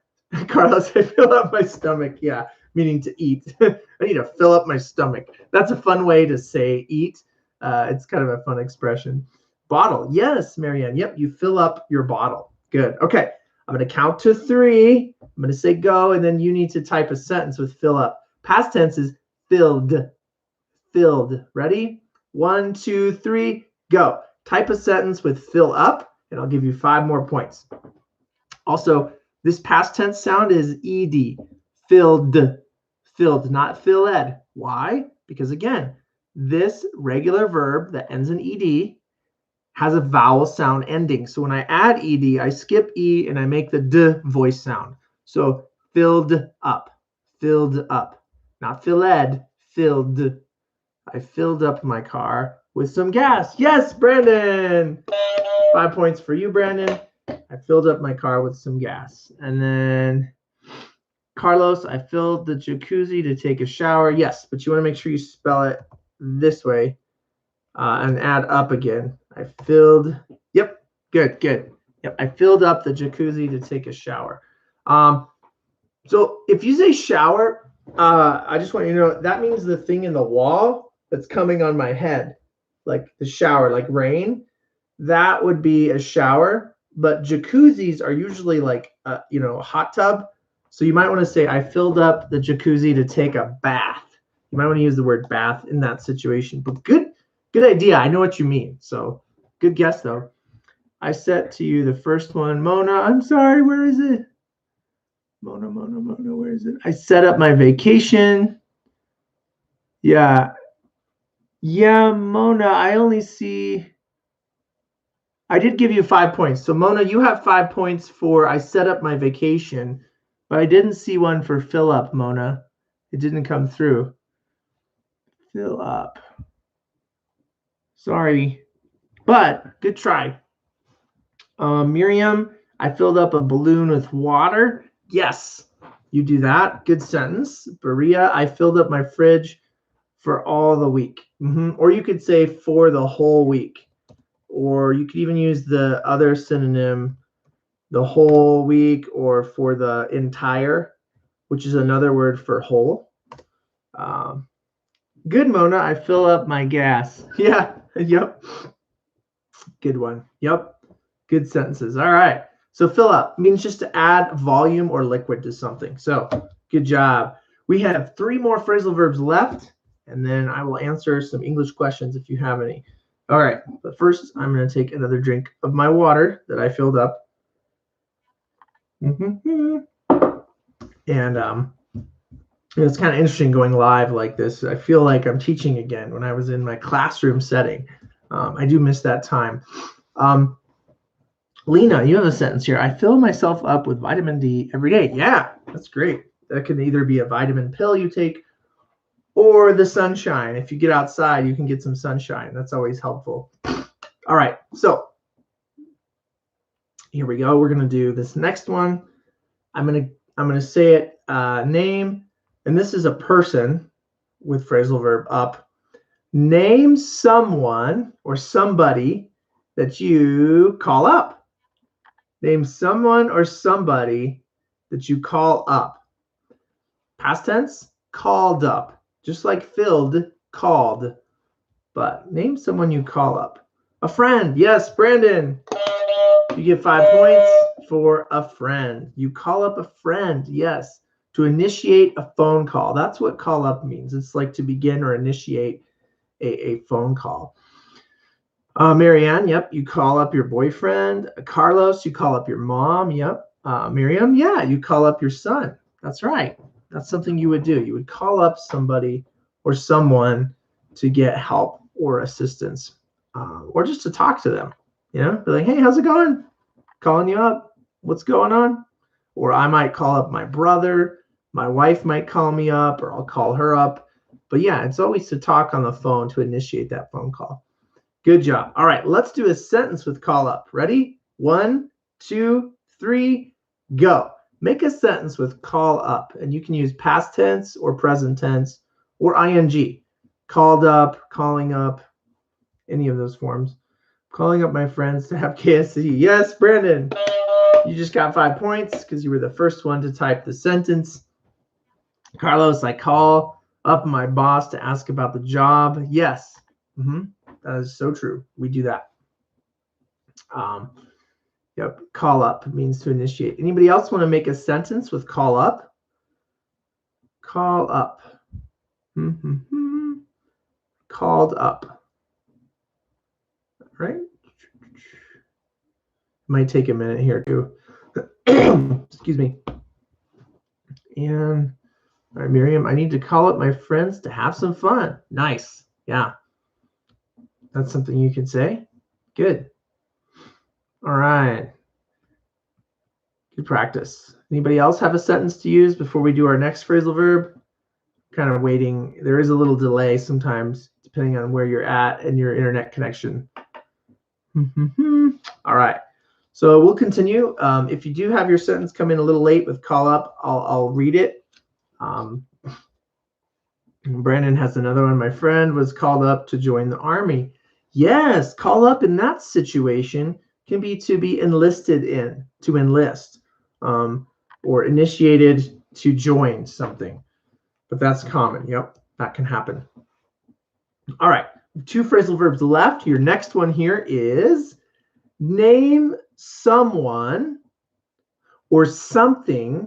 Speaker 1: Carlos, I fill up my stomach. Yeah, meaning to eat. I need to fill up my stomach. That's a fun way to say eat. It's kind of a fun expression. Bottle. Yes, Marianne. Yep, you fill up your bottle. Good. Okay, I'm going to count to 3. I'm going to say go, and then you need to type a sentence with fill up. Past tense is filled. Filled. Ready? 1, 2, 3, go. Type a sentence with fill up, and I'll give you 5 more points. Also, this past tense sound is ed. Filled. Filled, not filled. Why? Because again, this regular verb that ends in ed has a vowel sound ending. So when I add ed, I skip e and I make the d voice sound. So filled up, not filled, filled. I filled up my car with some gas. Yes, Brandon. 5 points for you, Brandon. I filled up my car with some gas. And then Carlos, I filled the jacuzzi to take a shower. Yes, but you want to make sure you spell it this way and add up again. I filled, yep, good. Yep, I filled up the jacuzzi to take a shower. So if you say shower, I just want you to know that means the thing in the wall that's coming on my head, like the shower, like rain, that would be a shower. But jacuzzis are usually like, a hot tub. So you might want to say, I filled up the jacuzzi to take a bath. You might want to use the word bath in that situation. But good idea. I know what you mean. So good guess, though. I set to you the first one. Mona, I'm sorry. Where is it? Mona, where is it? I set up my vacation. Yeah, Mona, I only see. I did give you 5 points. So Mona, you have 5 points for I set up my vacation, but I didn't see one for fill up, Mona. It didn't come through. Fill up. Sorry, but good try. Miriam, I filled up a balloon with water. Yes, you do that. Good sentence. Berea, I filled up my fridge for all the week. Or you could say for the whole week. Or you could even use the other synonym, the whole week, or for the entire, which is another word for whole. Good, Mona. I fill up my gas. Yeah. Yep. Good one. Yep. Good sentences. All right. So fill up means just to add volume or liquid to something. So good job. We have 3 more phrasal verbs left, and then I will answer some English questions if you have any. All right. But first, I'm going to take another drink of my water that I filled up. And it's kind of interesting going live like this. I feel like I'm teaching again when I was in my classroom setting. I do miss that time. Lena, you have a sentence here. I fill myself up with vitamin D every day. Yeah, that's great. That can either be a vitamin pill you take or the sunshine. If you get outside, you can get some sunshine. That's always helpful. All right, so here we go. We're going to do this next one. I'm going to say it, name, and this is a person with phrasal verb up. Name someone or somebody that you call up. Name someone or somebody that you call up. Past tense, called up. Just like filled, called. But name someone you call up. A friend. Yes, Brandon. You get 5 points for a friend. You call up a friend. Yes. To initiate a phone call. That's what call up means. It's like to begin or initiate a phone call. Marianne, yep, you call up your boyfriend. Carlos, you call up your mom. Yep. Miriam, yeah, you call up your son. That's right. That's something you would do. You would call up somebody or someone to get help or assistance, or just to talk to them. Be like, hey, how's it going? Calling you up. What's going on? Or I might call up my brother. My wife might call me up, or I'll call her up. But yeah, it's always to talk on the phone to initiate that phone call. Good job. All right, let's do a sentence with call up. Ready? 1, 2, 3, go. Make a sentence with call up, and you can use past tense or present tense or ing. Called up, calling up, any of those forms. Calling up my friends to have KFC. Yes, Brandon. You just got 5 points because you were the first one to type the sentence. Carlos, I call up my boss to ask about the job. Yes. That is so true. We do that. Yep. Call up means to initiate. Anybody else want to make a sentence with call up? Call up. Called up. Right? Might take a minute here too. Excuse me. And all right, Miriam, I need to call up my friends to have some fun. Nice. Yeah. That's something you can say. Good. All right. Good practice. Anybody else have a sentence to use before we do our next phrasal verb? Kind of waiting. There is a little delay sometimes, depending on where you're at and your internet connection. All right. So we'll continue. If you do have your sentence come in a little late with call up, I'll read it. Brandon has another one. My friend was called up to join the army. Yes, call up in that situation can be to be enlisted in, to enlist, or initiated to join something. But that's common. Yep, that can happen. All right, 2 phrasal verbs left. Your next one here is name someone or something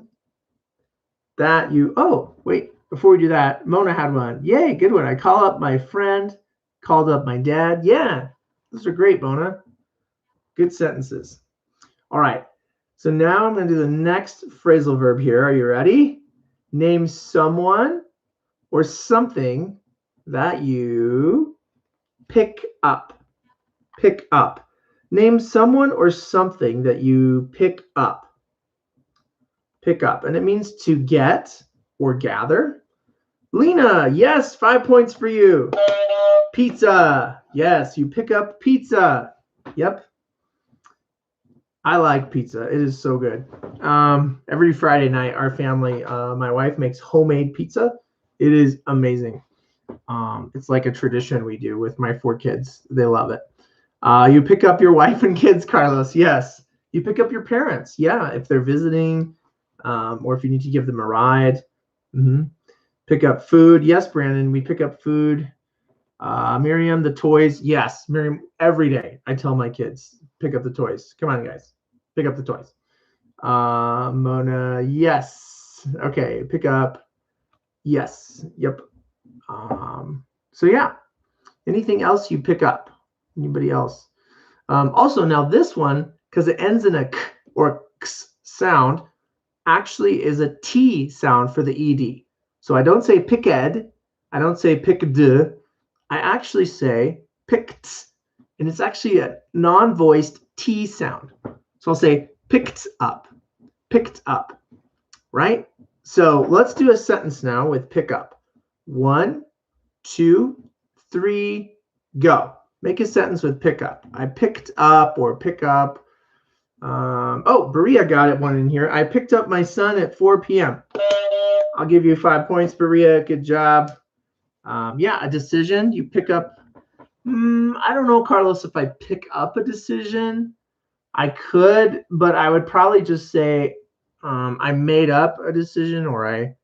Speaker 1: that you, oh, wait, before we do that, Mona had one. Yay, good one. I call up my friend, called up my dad. Yeah, those are great, Mona. Good sentences. All right, so now I'm going to do the next phrasal verb here. Are you ready? Name someone or something that you pick up. Pick up. Name someone or something that you pick up. Pick up. And it means to get or gather. Lena, yes, 5 points for you. Pizza. Yes, you pick up pizza. Yep. I like pizza. It is so good. Every Friday night, our family, my wife makes homemade pizza. It is amazing. It's like a tradition we do with my 4 kids. They love it. You pick up your wife and kids, Carlos. Yes. You pick up your parents. Yeah, if they're visiting, or if you need to give them a ride. Pick up food. Yes, Brandon, we pick up food. Miriam, the toys. Yes, Miriam, every day I tell my kids, pick up the toys. Come on, guys. Pick up the toys. Mona, yes. Okay, pick up. Yes. Yep. So yeah. Anything else you pick up? Anybody else? Also, now this one, because it ends in a k or x sound, actually is a T sound for the ED. So I don't say picked. I don't say picked. I actually say picked. And it's actually a non-voiced T sound. So I'll say picked up. Picked up. Right? So let's do a sentence now with pick up. 1, 2, 3, go. Make a sentence with pick up. I picked up or pick up. Oh, Berea got it one in here. I picked up my son at 4 p.m. I'll give you 5 points, Berea. Good job. Yeah, a decision. You pick up. I don't know, Carlos, if I pick up a decision. I could, but I would probably just say I made up a decision, or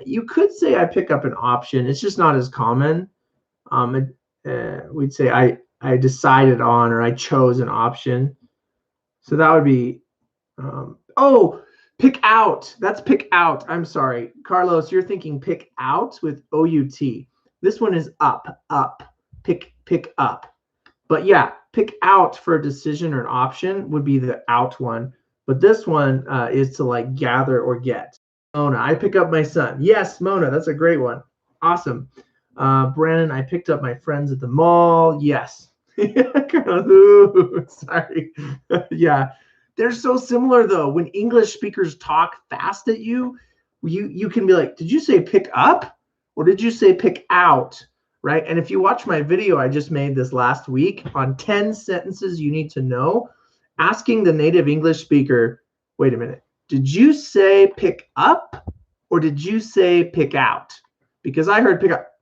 Speaker 1: you could say I pick up an option. It's just not as common. We'd say I decided on, or I chose an option. So that would be, oh, pick out. That's pick out. I'm sorry. Carlos, you're thinking pick out with O-U-T. This one is up, pick up. But yeah, pick out for a decision or an option would be the out one. But this one is to like gather or get. Mona, I pick up my son. Yes, Mona, that's a great one. Awesome. Brandon, I picked up my friends at the mall. Yes. Ooh, sorry. Yeah. They're so similar though. When English speakers talk fast at you, you can be like, did you say pick up or did you say pick out? Right? And if you watch my video I just made this last week on 10 sentences you need to know, asking the native English speaker, wait a minute, did you say pick up or did you say pick out? Because I heard pick up.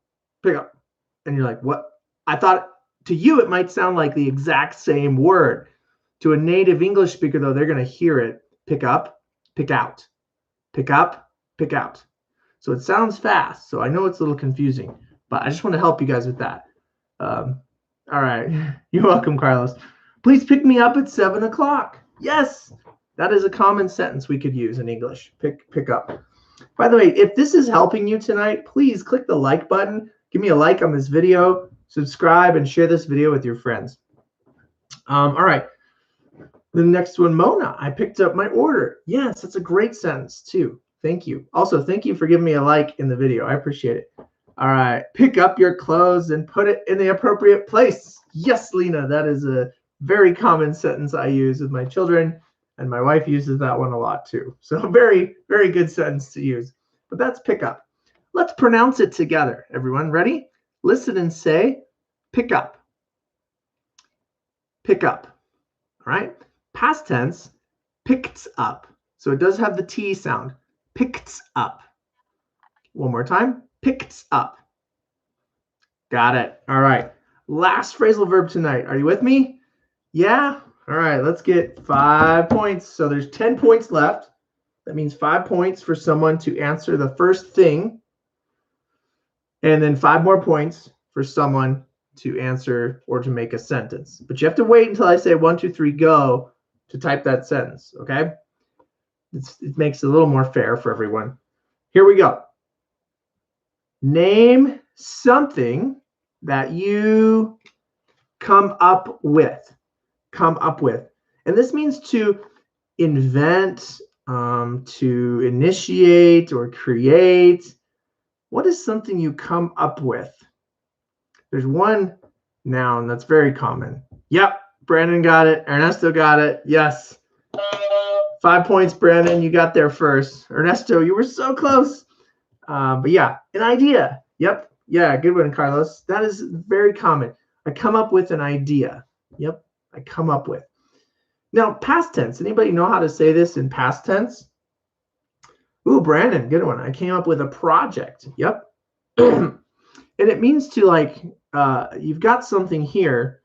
Speaker 1: And you're like, what? I thought to you it might sound like the exact same word. To a native English speaker, though, they're going to hear it pick up, pick out, pick up, pick out. So it sounds fast. So I know it's a little confusing, but I just want to help you guys with that. All right. You're welcome, Carlos. Please pick me up at 7 o'clock. Yes, that is a common sentence we could use in English. Pick up. By the way, if this is helping you tonight, please click the like button. Give me a like on this video, subscribe, and share this video with your friends. All right. The next one, Mona, I picked up my order. Yes, that's a great sentence too. Thank you. Also, thank you for giving me a like in the video. I appreciate it. All right. Pick up your clothes and put it in the appropriate place. Yes, Lena, that is a very common sentence I use with my children, and my wife uses that one a lot too. So very, very good sentence to use. But that's pick up. Let's pronounce it together, everyone. Ready? Listen and say, pick up. Pick up. All right? Past tense, picked up. So it does have the T sound. Picked up. One more time. Picked up. Got it. All right. Last phrasal verb tonight. Are you with me? Yeah? All right. Let's get 5 points. So there's 10 points left. That means 5 points for someone to answer the first thing. And then 5 more points for someone to answer or to make a sentence. But you have to wait until I say 1, 2, 3, go to type that sentence, okay? It makes it a little more fair for everyone. Here we go. Name something that you come up with. Come up with. And this means to invent, to initiate or create. What is something you come up with? There's one noun that's very common. Yep, Brandon got it. Ernesto got it. Yes. 5 points, Brandon. You got there first. Ernesto, you were so close. But yeah, an idea. Yep. Yeah, good one, Carlos. That is very common. I come up with an idea. Yep, I come up with. Now, past tense. Anybody know how to say this in past tense? Ooh, Brandon, good one. I came up with a project. Yep. And it means to like, you've got something here,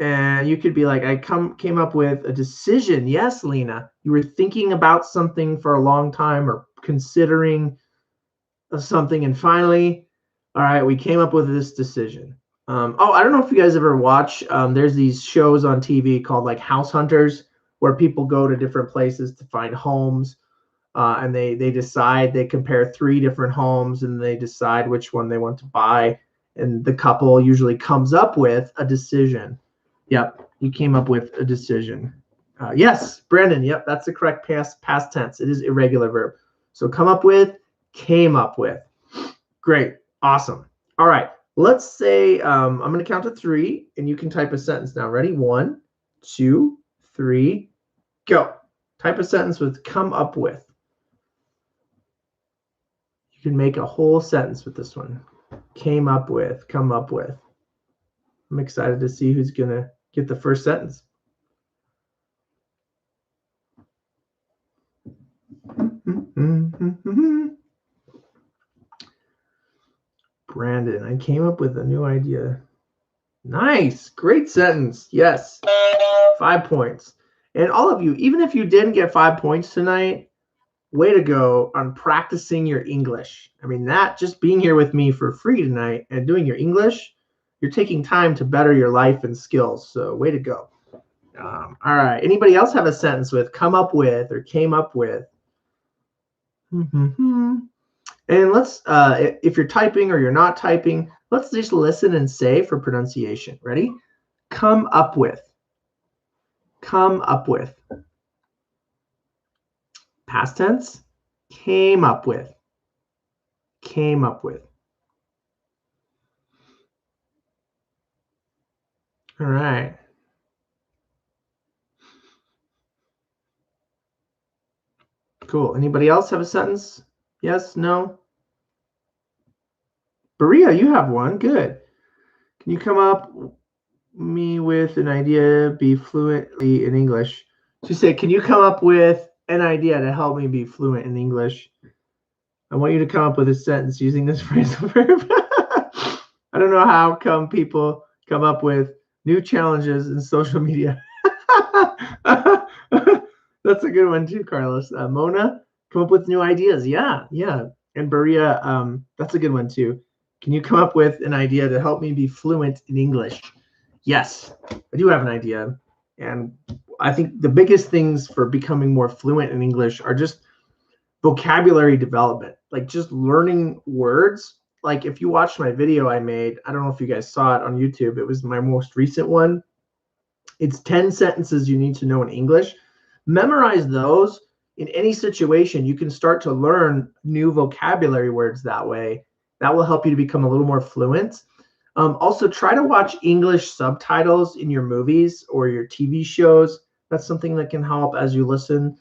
Speaker 1: and you could be like, I came up with a decision. Yes, Lena, you were thinking about something for a long time or considering something, and finally, all right, we came up with this decision. Oh, I don't know if you guys ever watch, there's these shows on TV called like House Hunters, where people go to different places to find homes. And they decide, they compare 3 different homes and they decide which one they want to buy. And the couple usually comes up with a decision. Yep, you came up with a decision. Yes, Brandon, yep, that's the correct past tense. It is irregular verb. So come up with, came up with. Great, awesome. All right, let's say I'm going to count to 3 and you can type a sentence now. Ready? 1, 2, 3, go. Type a sentence with come up with. You can make a whole sentence with this one. Came up with, come up with. I'm excited to see who's going to get the first sentence. Brandon, I came up with a new idea. Nice. Great sentence. Yes. 5 points. And all of you, even if you didn't get 5 points tonight, way to go on practicing your English. I mean, that just being here with me for free tonight and doing your English, you're taking time to better your life and skills. So way to go. All right. Anybody else have a sentence with come up with or came up with? And let's, if you're typing or you're not typing, let's just listen and say for pronunciation. Ready? Come up with. Come up with. Past tense, came up with. Came up with. All right. Cool. Anybody else have a sentence Yes, no? Berea, you have one. Good. Can you come up me with an idea, be fluently in English? She said, can you come up with an idea to help me be fluent in English? I want you to come up with a sentence using this phrasal verb. I don't know how come people come up with new challenges in social media. That's a good one too, Carlos. Mona, come up with new ideas. Yeah, yeah. And Berea, that's a good one too. Can you come up with an idea to help me be fluent in English? Yes, I do have an idea. And I think the biggest things for becoming more fluent in English are just vocabulary development, like just learning words. Like if you watched my video I made, I don't know if you guys saw it on YouTube, it was my most recent one. It's 10 sentences you need to know in English. Memorize those. In any situation, you can start to learn new vocabulary words that way. That will help you to become a little more fluent. Also, try to watch English subtitles in your movies or your TV shows. That's something that can help as you listen.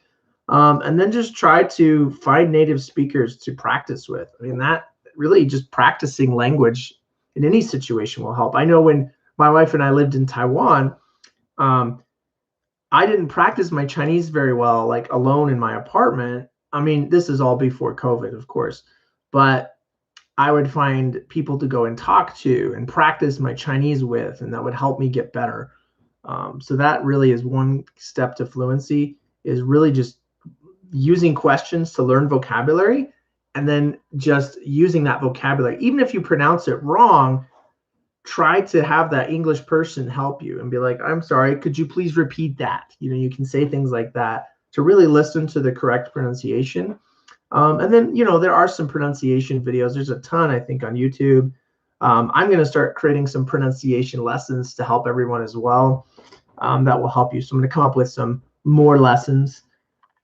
Speaker 1: And then just try to find native speakers to practice with. I mean, that really just practicing language in any situation will help. I know when my wife and I lived in Taiwan, um, I didn't practice my Chinese very well, like alone in my apartment. I mean, this is all before COVID, of course, but I would find people to go and talk to and practice my Chinese with, and that would help me get better. So that really is one step to fluency, is really just using questions to learn vocabulary and then just using that vocabulary. Even if you pronounce it wrong, try to have that English person help you and be like, I'm sorry, could you please repeat that? You know, you can say things like that to really listen to the correct pronunciation. And then, you know, there are some pronunciation videos. There's a ton, I think, on YouTube. I'm going to start creating some pronunciation lessons to help everyone as well. That will help you. So I'm going to come up with some more lessons.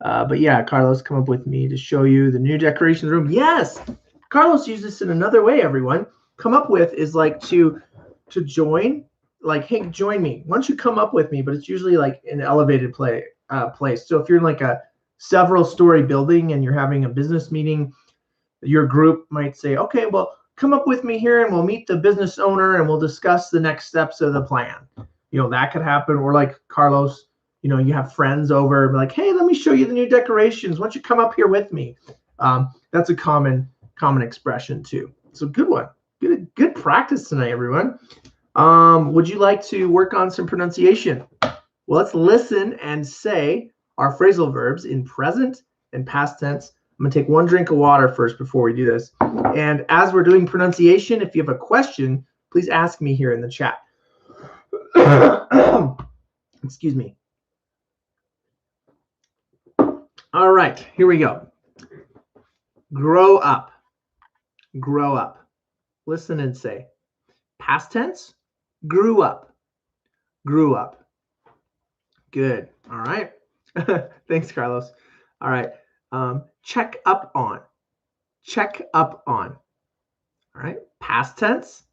Speaker 1: But yeah, Carlos, come up with me to show you the new decorations room. Yes, Carlos used this in another way, everyone. Come up with is like to join, like, hey, join me. Once you come up with me, but it's usually like an elevated place. So if you're in like a several story building and you're having a business meeting, your group might say, okay, well, come up with me here and we'll meet the business owner and we'll discuss the next steps of the plan. You know, that could happen. Or like Carlos, you know, you have friends over and be like, hey, let me show you the new decorations. Why don't you come up here with me? That's a common expression too. So good one. Good practice tonight, everyone. Would you like to work on some pronunciation? Well, let's listen and say our phrasal verbs in present and past tense. I'm going to take one drink of water first before we do this. And as we're doing pronunciation, if you have a question, please ask me here in the chat. Excuse me. All right, here we go. Grow up. Grow up. Listen and say. Past tense, grew up. Grew up. Good. All right. Thanks, Carlos. All right. Check up on. Check up on. All right. Past tense,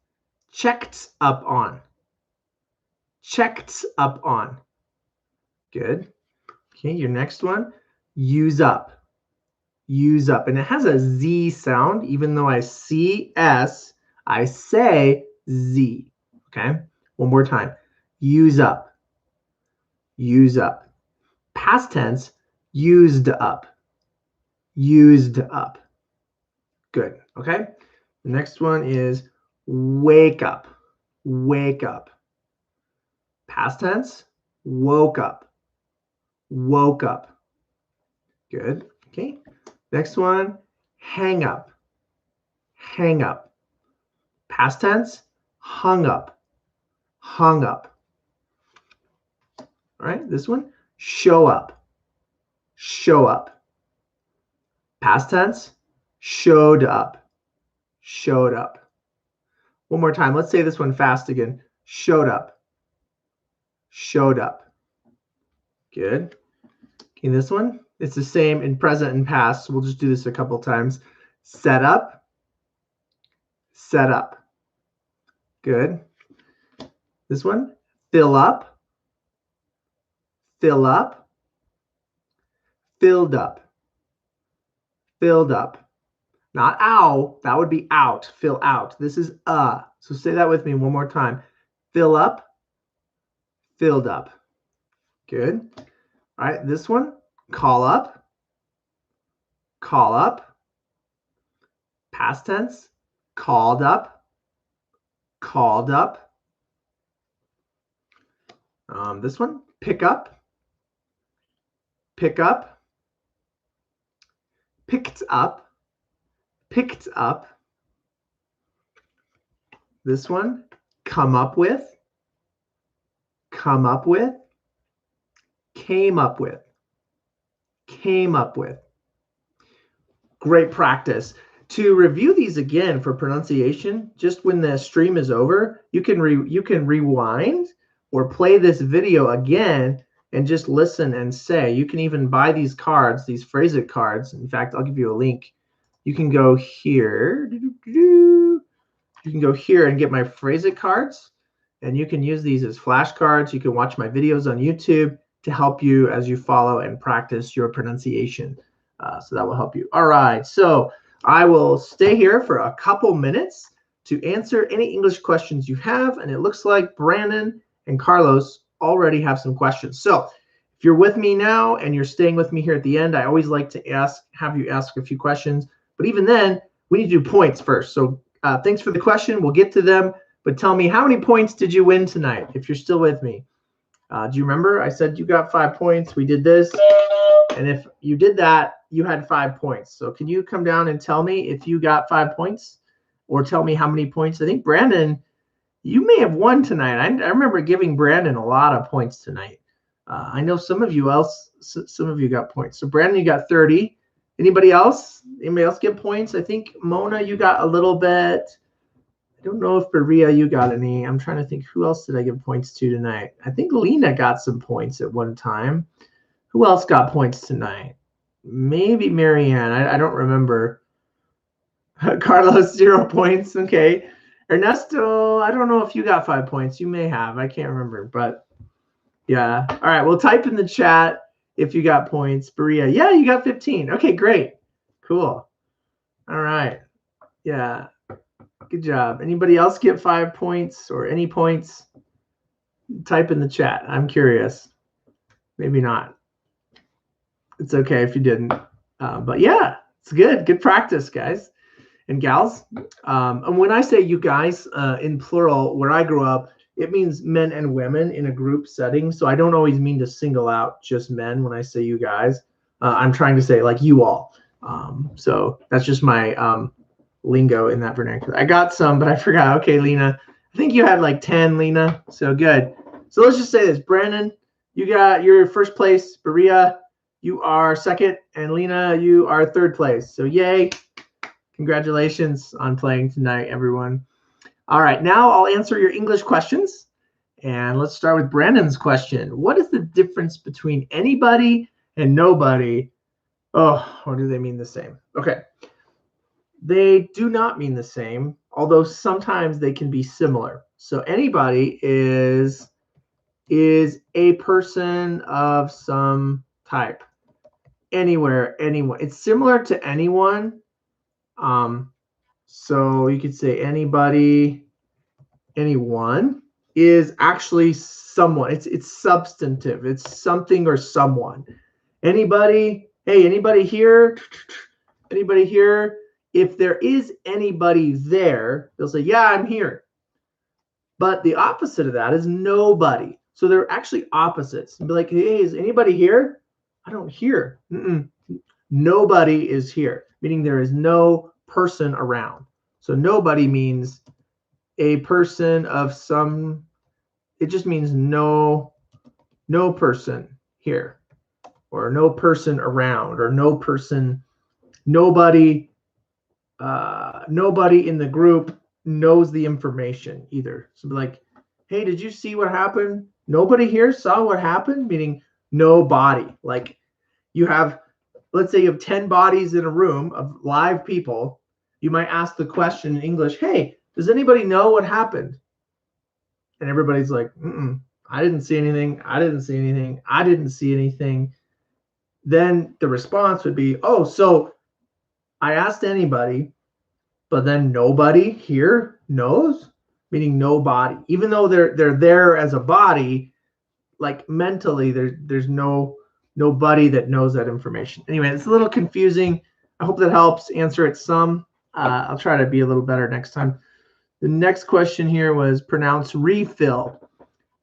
Speaker 1: checked up on. Checked up on. Good. Okay, your next one, use up. Use up. And it has a Z sound. Even though I see S, I say Z. Okay. One more time. Use up. Use up. Past tense, used up. Used up. Good. Okay. The next one is wake up. Wake up. Past tense, woke up. Woke up. Good. Okay. Next one, hang up. Hang up. Past tense, hung up. Hung up. All right. This one, show up. Show up. Past tense, showed up. Showed up. One more time. Let's say this one fast again. Showed up. Showed up. Good. Okay, this one, it's the same in present and past. So we'll just do this a couple times. Set up. Set up. Good. This one, fill up. Fill up. Filled up. Filled up. Not ow. That would be out. Fill out. This is So say that with me one more time. Fill up, filled up. Good. All right, this one, call up, call up. Past tense, called up, called up. This one, pick up, pick up, picked up, picked up. This one, come up with, come up with, came up with, came up with. Great practice. To review these again for pronunciation, just when the stream is over, you can rewind or play this video again and just listen and say. You can even buy these cards, these Phrasal cards. In fact, I'll give you a link. You can go here. You can go here and get my Phrasal cards, and you can use these as flashcards. You can watch my videos on YouTube to help you as you follow and practice your pronunciation. So that will help you. All right, so I will stay here for a couple minutes to answer any English questions you have, and it looks like Brandon and Carlos already have some questions. So if you're with me now and you're staying with me here at the end, I always like to have you ask a few questions, but even then, we need to do points first. So thanks for the question. We'll get to them, but tell me, how many points did you win tonight, if you're still with me? Do you remember? I said you got 5 points. We did this. And if you did that, you had 5 points. So can you come down and tell me if you got 5 points, or tell me how many points? I think Brandon, you may have won tonight. I remember giving Brandon a lot of points tonight. I know some of you got points. So Brandon, you got 30. Anybody else? Anybody else get points? I think Mona, you got a little bit. I don't know if Berea, you got any. I'm trying to think, who else did I give points to tonight? I think Lena got some points at one time. Who else got points tonight? Maybe Marianne. I don't remember. Carlos, 0 points. Okay. Ernesto, I don't know if you got 5 points. You may have. I can't remember. But yeah. All right. Well, type in the chat if you got points. Berea, yeah, you got 15. Okay, great. Cool. All right. Yeah. Good job. Anybody else get 5 points or any points? Type in the chat. I'm curious. Maybe not. It's okay if you didn't. But yeah, it's good. Good practice, guys and gals. And when I say you guys in plural, where I grew up, it means men and women in a group setting. So I don't always mean to single out just men when I say you guys. I'm trying to say like you all. So that's just my lingo in that vernacular. I got some, but I forgot. Okay, Lena. I think you had like 10, Lena. So good. So let's just say this. Brandon, you got your first place. Berea, you are second. And Lena, you are third place. So yay. Congratulations on playing tonight, everyone. All right, now I'll answer your English questions. And let's start with Brandon's question. What is the difference between anybody and nobody? Oh, or do they mean the same? Okay. They do not mean the same, although sometimes they can be similar. So anybody is a person of some type. Anywhere, anyone. It's similar to anyone. So you could say anybody, anyone is actually someone. It's substantive. It's something or someone. Anybody, hey, anybody here? Anybody here? If there is anybody there, they'll say, yeah, I'm here. But the opposite of that is nobody. So they're actually opposites. And be like, hey, is anybody here? I don't hear. Nobody is here, meaning there is no person around. So nobody means a person of some, it just means no person here, or no person around, or no person, nobody in the group knows the information either. So be like, hey, did you see what happened? Nobody here saw what happened, meaning nobody. Like you have, let's say you have 10 bodies in a room of live people. You might ask the question in English, hey, does anybody know what happened? And everybody's like, I didn't see anything. I didn't see anything. I didn't see anything. Then the response would be, oh, so I asked anybody, but then nobody here knows, meaning nobody. Even though they're there as a body, like mentally, there's nobody that knows that information. Anyway, it's a little confusing. I hope that helps answer it some. I'll try to be a little better next time. The next question here was pronounce refill.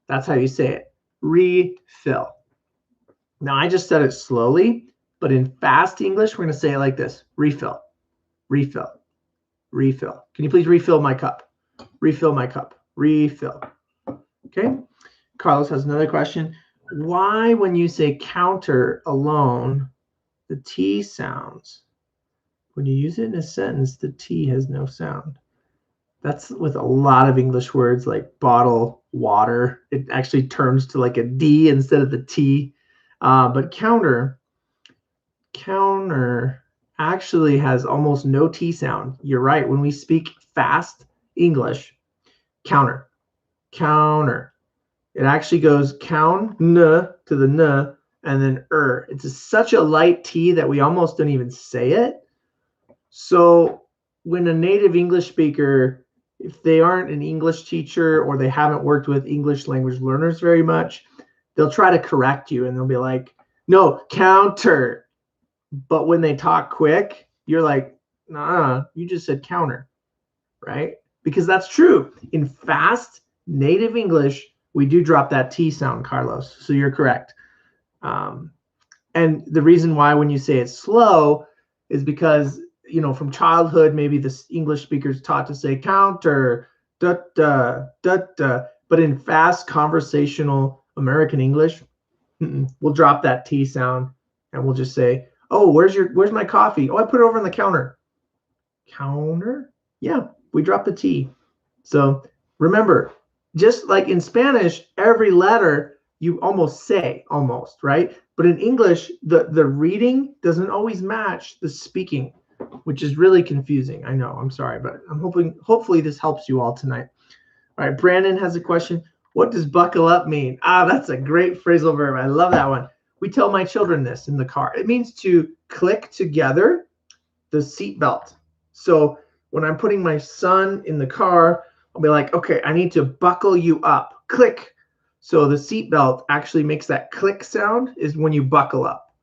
Speaker 1: That's how you say it. Refill. Now, I just said it slowly, but in fast English, we're going to say it like this. Refill, refill, refill. Can you please refill my cup? Refill my cup. Refill. Okay. Carlos has another question. Why, when you say counter alone, the T sounds? When you use it in a sentence, the T has no sound. That's with a lot of English words like bottle, water. It actually turns to like a D instead of the T. But counter actually has almost no T sound. You're right. When we speak fast English, counter. It actually goes count to the n and then It's such a light T that we almost don't even say it. So when a native English speaker, if they aren't an English teacher or they haven't worked with English language learners very much, they'll try to correct you and they'll be like, no, counter. But when they talk quick, you're like, nah, you just said counter, right? Because that's true. In fast native English, we do drop that T sound, Carlos. So you're correct. And the reason why when you say it's slow is because, you know, from childhood, maybe the English speakers taught to say counter, da, da, da, da. But in fast conversational American English, we'll drop that T sound and we'll just say, oh, where's my coffee? Oh, I put it over on the counter. Counter? Yeah, we drop the T. So remember, just like in Spanish, every letter you almost say, right? But in English, the reading doesn't always match the speaking, which is really confusing. I know, I'm sorry, but I'm hopefully this helps you all tonight. All right, Brandon has a question. What does buckle up mean? That's a great phrasal verb. I love that one. We tell my children this in the car. It means to click together the seatbelt. So when I'm putting my son in the car, I'll be like, okay, I need to buckle you up. Click. So the seatbelt actually makes that click sound is when you buckle up.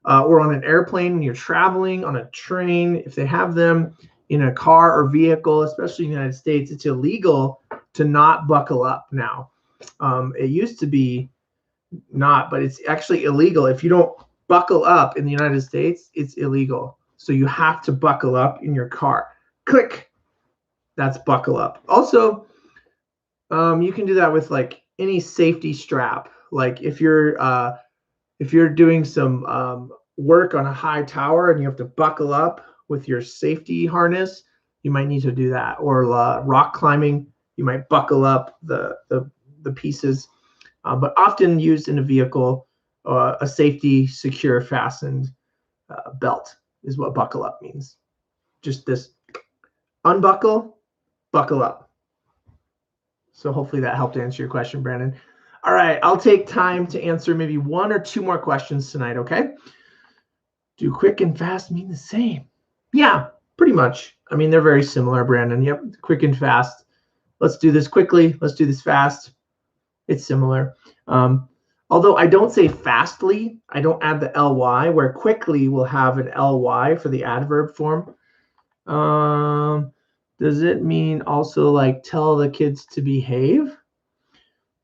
Speaker 1: Or on an airplane when you're traveling, on a train, if they have them in a car or vehicle, especially in the United States, it's illegal to not buckle up now. It used to be not, but it's actually illegal. If you don't buckle up in the United States, it's illegal. So you have to buckle up in your car. Click. That's buckle up. Also, you can do that with like any safety strap. Like if you're doing some work on a high tower and you have to buckle up with your safety harness, you might need to do that. Or rock climbing, you might buckle up the pieces. But often used in a vehicle, a safety, secure, fastened belt is what buckle up means. Just this unbuckle, buckle up. So hopefully that helped answer your question, Brandon. All right, I'll take time to answer maybe one or two more questions tonight, okay? Do quick and fast mean the same? Yeah, pretty much. I mean, they're very similar, Brandon. Yep, quick and fast. Let's do this quickly. Let's do this fast. It's similar. Although I don't say fastly, I don't add the ly, where quickly will have an ly for the adverb form. Does it mean also like tell the kids to behave?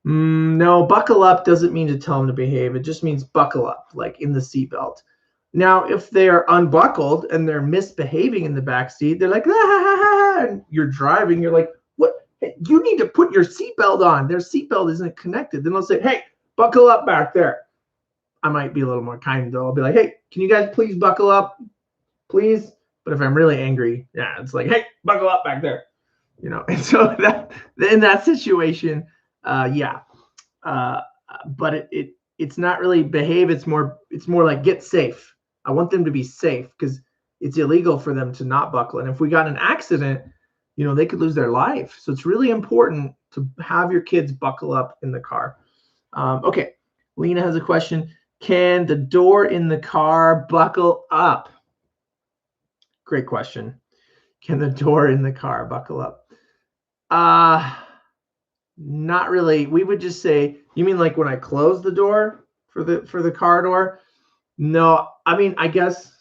Speaker 1: No, buckle up doesn't mean to tell them to behave. It just means buckle up, like in the seatbelt. Now, if they are unbuckled and they're misbehaving in the back seat, they're like, and you're driving, you're like, what? Hey, you need to put your seatbelt on. Their seatbelt isn't connected. Then they'll say, hey, buckle up back there. I might be a little more kind, though. I'll be like, hey, can you guys please buckle up? Please. But if I'm really angry, yeah, it's like, hey, buckle up back there. You know, and so that in that situation, yeah. But it's not really behave. It's more like get safe. I want them to be safe because it's illegal for them to not buckle. And if we got an accident, you know, they could lose their life. So it's really important to have your kids buckle up in the car. Okay, Lena has a question. Can the door in the car buckle up? Great question. Can the door in the car buckle up? Not really. We would just say, you mean like when I close the door for the car door? No, I mean, I guess.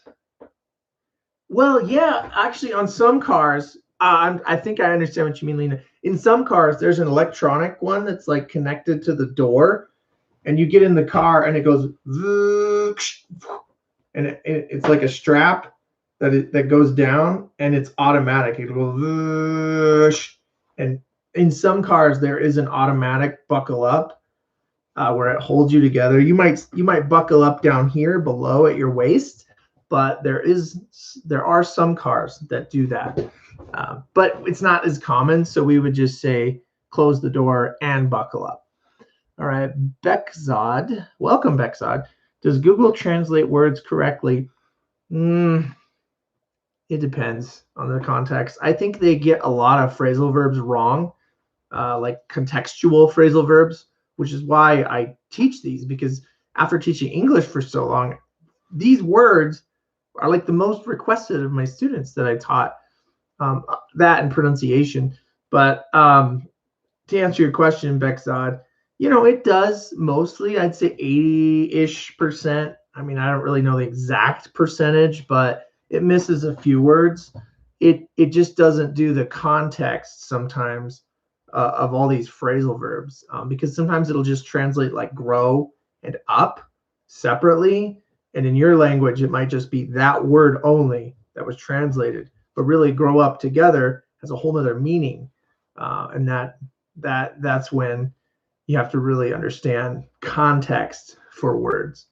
Speaker 1: Well, yeah, actually, on some cars, I think I understand what you mean, Lena. In some cars, there's an electronic one that's like connected to the door, and you get in the car and it goes, and it's like a strap that goes down, and it's automatic. It goes, and in some cars there is an automatic buckle up where it holds you together. You might buckle up down here below at your waist, but there are some cars that do that, but it's not as common. So we would just say close the door and buckle up. All right, Beckzod, welcome Beckzod. Does Google translate words correctly? It depends on the context. I think they get a lot of phrasal verbs wrong, like contextual phrasal verbs, which is why I teach these, because after teaching English for so long, these words are like the most requested of my students that I taught, that and pronunciation. But to answer your question, Beckzod, it does mostly, I'd say 80-ish%. I mean, I don't really know the exact percentage, but it misses a few words. It just doesn't do the context sometimes of all these phrasal verbs, because sometimes it'll just translate like grow and up separately. And in your language, it might just be that word only that was translated, but really grow up together has a whole other meaning. And that's when you have to really understand context for words.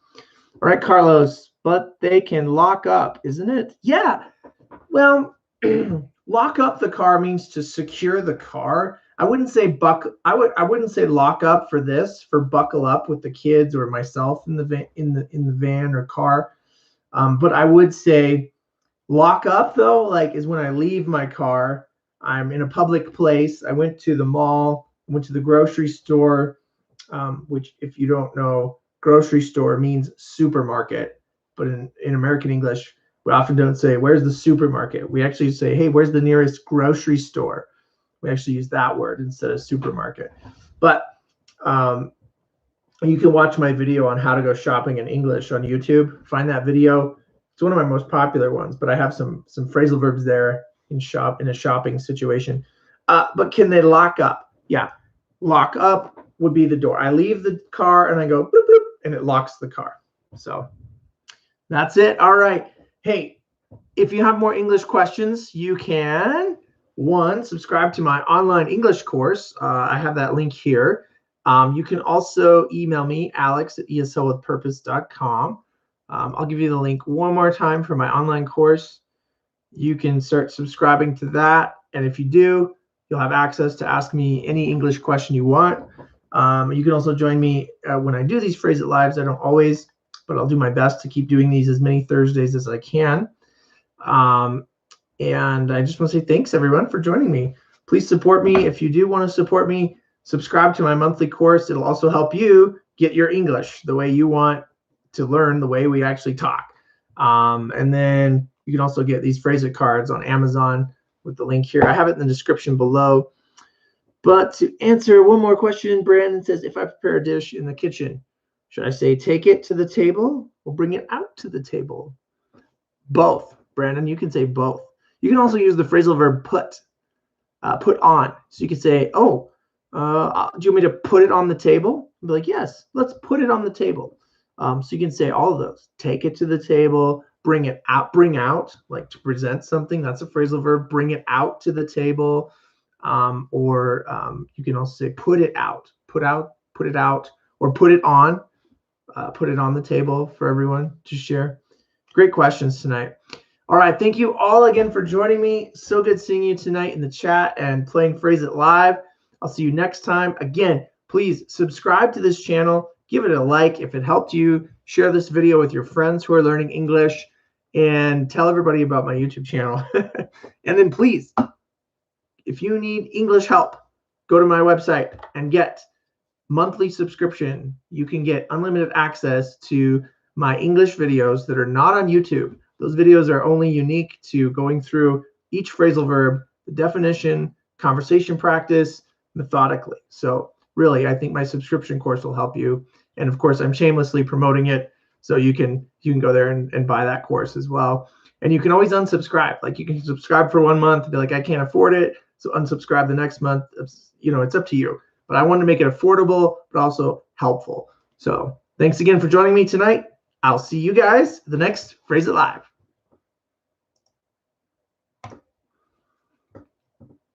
Speaker 1: All right, Carlos, but they can lock up, isn't it? Yeah. Well, lock up the car means to secure the car. I wouldn't say I wouldn't say lock up for this, for buckle up with the kids or myself in the van or car. But I would say lock up though, like is when I leave my car. I'm in a public place. I went to the mall, went to the grocery store, which if you don't know, grocery store means supermarket. But in American English, we often don't say, where's the supermarket? We actually say, hey, where's the nearest grocery store? We actually use that word instead of supermarket. But you can watch my video on how to go shopping in English on YouTube. Find that video. It's one of my most popular ones, but I have some phrasal verbs there in a shopping situation. But can they lock up? Yeah. Lock up would be the door. I leave the car and I go boop, boop, and it locks the car. So that's it. All right. Hey, if you have more English questions, you can, one, subscribe to my online English course. I have that link here. You can also email me, alex@eslwithpurpose.com. I'll give you the link one more time for my online course. You can start subscribing to that. And if you do, you'll have access to ask me any English question you want. You can also join me when I do these Phrase It Lives. I don't always, but I'll do my best to keep doing these as many Thursdays as I can. And I just want to say thanks, everyone, for joining me. Please support me. If you do want to support me, subscribe to my monthly course. It'll also help you get your English the way you want to learn, the way we actually talk. And then you can also get these Phrase It cards on Amazon with the link here. I have it in the description below. But to answer one more question, Brandon says, if I prepare a dish in the kitchen, should I say take it to the table or bring it out to the table? Both, Brandon. You can say both. You can also use the phrasal verb put on. So you can say, oh, do you want me to put it on the table? I'll be like, yes, let's put it on the table. So you can say all of those. Take it to the table, bring it out, bring out, like to present something. That's a phrasal verb. Bring it out to the table. Or you can also say put it out, put it out, or put it on the table for everyone to share. Great questions tonight. All right, thank you all again for joining me. So good seeing you tonight in the chat and playing Phrase It Live. I'll see you next time. Again, please subscribe to this channel. Give it a like if it helped you. Share this video with your friends who are learning English, and tell everybody about my YouTube channel. And then please, if you need English help, go to my website and get monthly subscription. You can get unlimited access to my English videos that are not on YouTube, Those videos are only unique to going through each phrasal verb, the definition, conversation practice, methodically. So really, I think my subscription course will help you. And of course, I'm shamelessly promoting it, so you can go there and buy that course as well. And you can always unsubscribe. Like, you can subscribe for 1 month and be like, I can't afford it, so unsubscribe the next month. It's up to you. But I wanted to make it affordable, but also helpful. So thanks again for joining me tonight. I'll see you guys the next Phrase It Live.